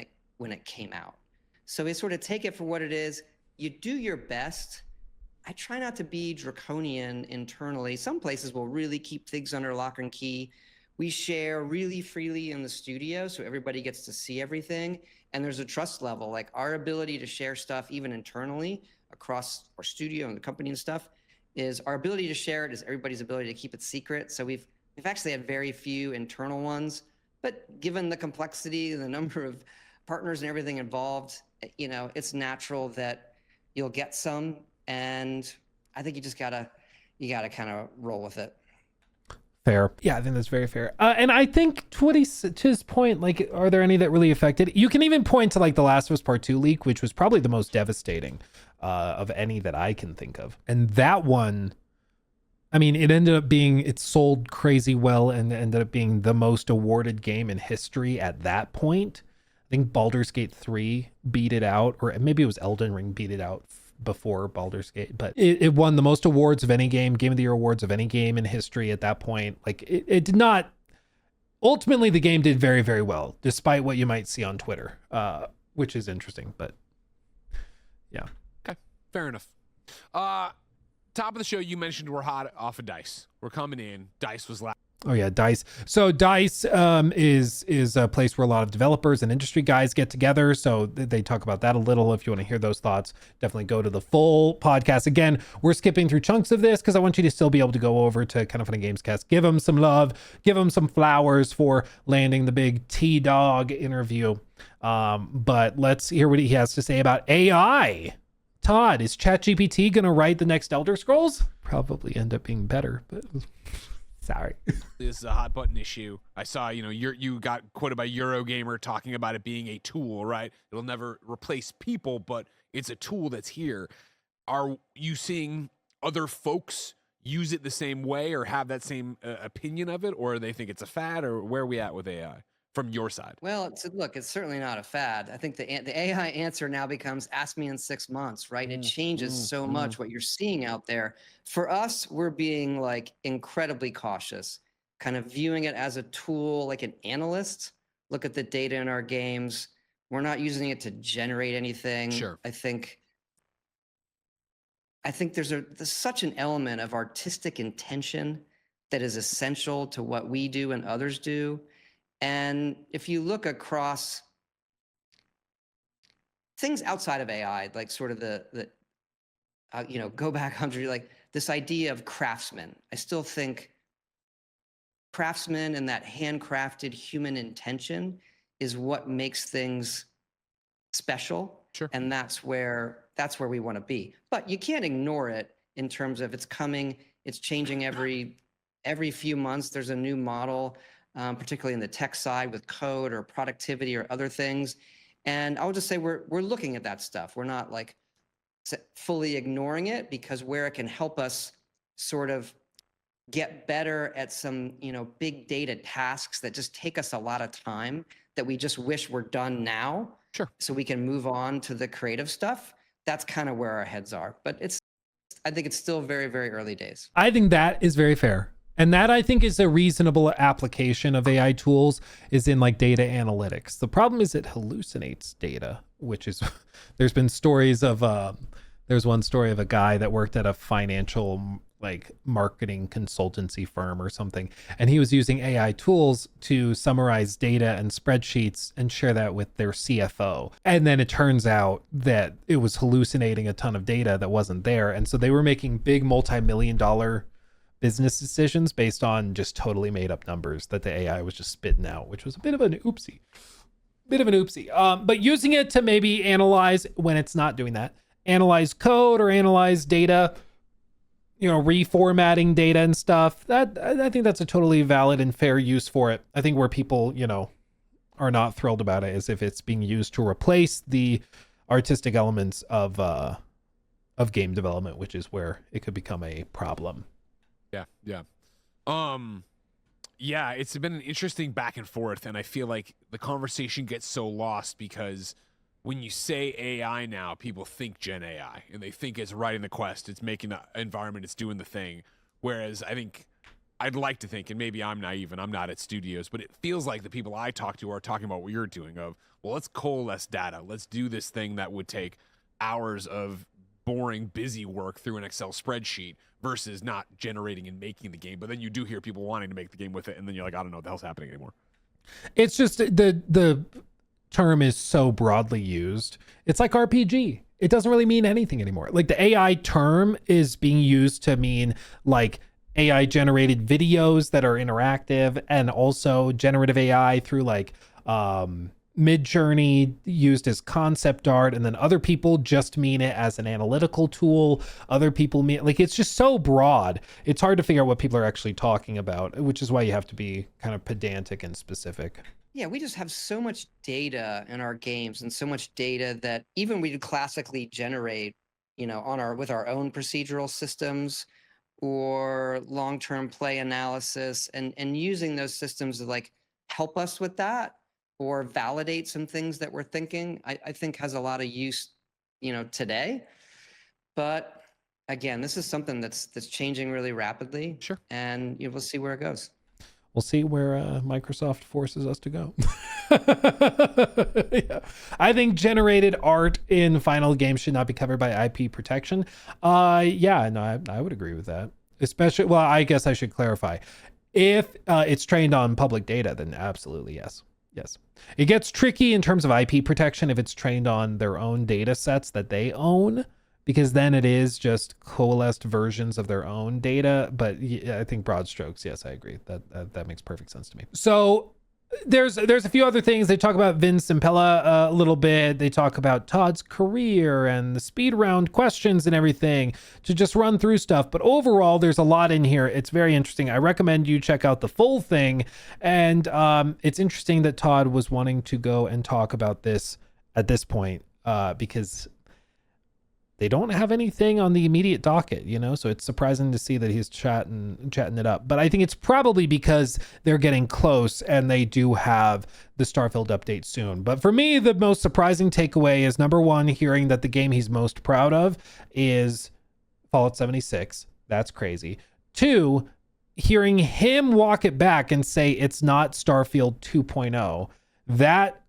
it came out. So we sort of take it for what it is. You do your best. I try not to be draconian internally. Some places will really keep things under lock and key. We share really freely in the studio, so everybody gets to see everything. And there's a trust level, like our ability to share stuff, even internally across our studio and the company and stuff, is our ability to share it is everybody's ability to keep it secret. So we've actually had very few internal ones, but given the complexity and the number of partners and everything involved, it's natural that you'll get some. And I think you gotta kind of roll with it. Fair. Yeah, I think that's very fair. And I think to his point, like, are there any that really affected? You can even point to like The Last of Us Part 2 leak, which was probably the most devastating of any that I can think of. And that one, I mean, it sold crazy well and ended up being the most awarded game in history at that point. I think Baldur's Gate 3 beat it out, or maybe it was Elden Ring beat it out before Baldur's Gate, but it won the most awards of any game of the Year awards of any game in history at that point. Like it did not, ultimately the game did very, very well, despite what you might see on Twitter, which is interesting, but yeah. Okay, fair enough. Top of the show, you mentioned we're hot off of DICE. We're coming in. DICE was last. Oh yeah, DICE. So DICE is a place where a lot of developers and industry guys get together. So they talk about that a little. If you want to hear those thoughts, definitely go to the full podcast. Again, we're skipping through chunks of this because I want you to still be able to go over to Kind of Funny Gamescast, give them some love, give them some flowers for landing the big T-Dog interview. But let's hear what he has to say about AI. Todd, is ChatGPT going to write the next Elder Scrolls? Probably end up being better, but... Sorry. This is a hot button issue. I saw, you got quoted by Eurogamer talking about it being a tool, right? It'll never replace people, but it's a tool that's here. Are you seeing other folks use it the same way or have that same opinion of it, or they think it's a fad, or where are we at with AI from your side? Well, it's certainly not a fad. I think the AI answer now becomes ask me in 6 months, right? It changes so much what you're seeing out there. For us, we're being like incredibly cautious, kind of viewing it as a tool, like an analyst. Look at the data in our games. We're not using it to generate anything. Sure. I think there's such an element of artistic intention that is essential to what we do and others do. And if you look across things outside of AI, like sort of go back 100, like this idea of craftsmen, I still think craftsmen and that handcrafted human intention is what makes things special. Sure. And that's where we want to be. But you can't ignore it in terms of it's coming, it's changing every few months. There's a new model. Particularly in the tech side with code or productivity or other things. And I would just say we're looking at that stuff. We're not like fully ignoring it, because where it can help us sort of get better at some, big data tasks that just take us a lot of time that we just wish were done now. Sure. So we can move on to the creative stuff. That's kind of where our heads are. But I think it's still very, very early days. I think that is very fair. And that, I think, is a reasonable application of AI tools, is in like data analytics. The problem is it hallucinates data, which is, there's been stories of, there's one story of a guy that worked at a financial like marketing consultancy firm or something. And he was using AI tools to summarize data and spreadsheets and share that with their CFO. And then it turns out that it was hallucinating a ton of data that wasn't there. And so they were making big multi-million-dollar business decisions based on just totally made up numbers that the AI was just spitting out, which was a bit of an oopsie. But using it to maybe analyze when it's not doing that, analyze code or analyze data, reformatting data and stuff, that I think that's a totally valid and fair use for it. I think where people, are not thrilled about it is if it's being used to replace the artistic elements of game development, which is where it could become a problem. Yeah. Yeah, it's been an interesting back and forth, and I feel like the conversation gets so lost because when you say AI now, people think Gen AI, and they think it's writing the quest, it's making the environment, it's doing the thing. Whereas I think I'd like to think, and maybe I'm naive and I'm not at studios, but it feels like the people I talk to are talking about what you're doing of, well, let's coalesce data. Let's do this thing that would take hours of boring, busy work through an Excel spreadsheet versus not generating and making the game. But then you do hear people wanting to make the game with it, and then you're like, I don't know what the hell's happening anymore. It's just the term is so broadly used. It's like RPG. It doesn't really mean anything anymore. Like the AI term is being used to mean like AI generated videos that are interactive, and also generative AI through like Mid-Journey used as concept art, and then other people just mean it as an analytical tool. Other people mean, like, it's just so broad. It's hard to figure out what people are actually talking about, which is why you have to be kind of pedantic and specific. Yeah, we just have so much data in our games, and so much data that even we classically generate, with our own procedural systems or long-term play analysis, and using those systems to like help us with that or validate some things that we're thinking, I think has a lot of use, today. But again, this is something that's changing really rapidly. Sure. And we'll see where it goes. We'll see where Microsoft forces us to go. Yeah. I think generated art in final games should not be covered by IP protection. Yeah, no, I would agree with that. Especially, well, I guess I should clarify. If it's trained on public data, then absolutely yes. Yes. It gets tricky in terms of IP protection if it's trained on their own data sets that they own, because then it is just coalesced versions of their own data. But yeah, I think broad strokes, yes, I agree. That makes perfect sense to me. So there's a few other things. They talk about Vince Impella a little bit. They talk about Todd's career and the speed round questions and everything to just run through stuff. But overall, there's a lot in here. It's very interesting. I recommend you check out the full thing. And it's interesting that Todd was wanting to go and talk about this at this point because they don't have anything on the immediate docket, so it's surprising to see that he's chatting it up. But I think it's probably because they're getting close and they do have the Starfield update soon. But for me, the most surprising takeaway is, number one, hearing that the game he's most proud of is Fallout 76. That's crazy. Two, hearing him walk it back and say it's not Starfield 2.0. That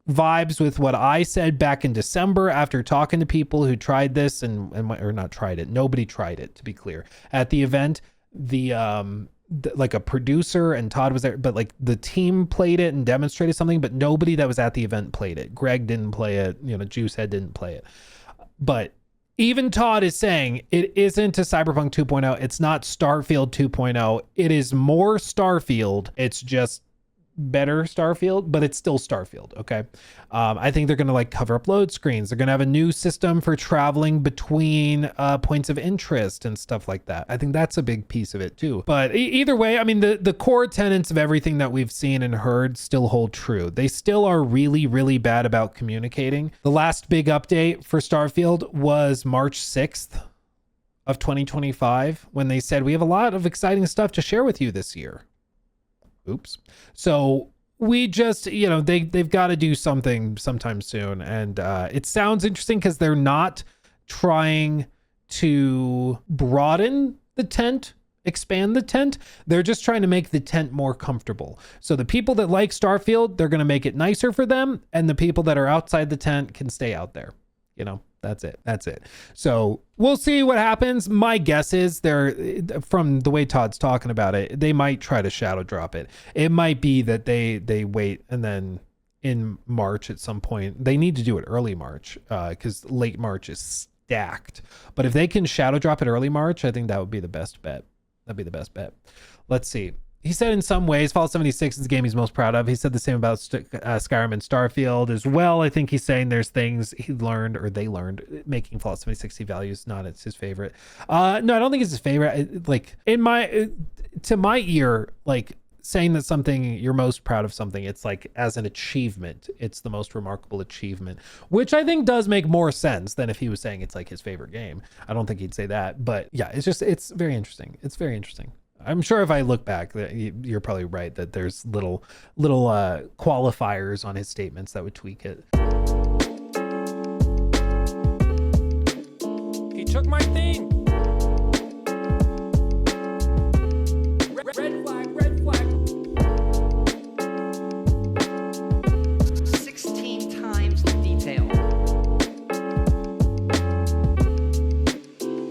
vibes with what I said back in December after talking to people who tried this or not tried it. Nobody tried it, to be clear. At the event, like a producer and Todd was there, but like the team played it and demonstrated something, but nobody that was at the event played it. Greg didn't play it. Juicehead didn't play it. But even Todd is saying it isn't a Cyberpunk 2.0. It's not Starfield 2.0. It is more Starfield. It's just better Starfield, but it's still Starfield. Okay. I think they're going to like cover up load screens. They're going to have a new system for traveling between points of interest and stuff like that. I think that's a big piece of it too. But either way, I mean, the core tenets of everything that we've seen and heard still hold true. They still are really, really bad about communicating. The last big update for Starfield was March 6th of 2025, when they said, we have a lot of exciting stuff to share with you this year. Oops. So we just, they've got to do something sometime soon. And it sounds interesting because they're not trying to broaden the tent, expand the tent. They're just trying to make the tent more comfortable. So the people that like Starfield, they're going to make it nicer for them. And the people that are outside the tent can stay out there. That's it. So we'll see what happens. My guess is from the way Todd's talking about it, they might try to shadow drop it. It might be that they wait, and then in March at some point, they need to do it early March because late March is stacked. But if they can shadow drop it early March, I think that would be the best bet. Let's see. He said in some ways, Fallout 76 is the game he's most proud of. He said the same about Skyrim and Starfield as well. I think he's saying there's things they learned making Fallout 76 values not it's his favorite. No, I don't think it's his favorite. To my ear, like saying that something you're most proud of something, it's like as an achievement, it's the most remarkable achievement, which I think does make more sense than if he was saying it's like his favorite game. I don't think he'd say that, but yeah, it's very interesting. It's very interesting. I'm sure if I look back, that you're probably right that there's little qualifiers on his statements that would tweak it. He took my thing.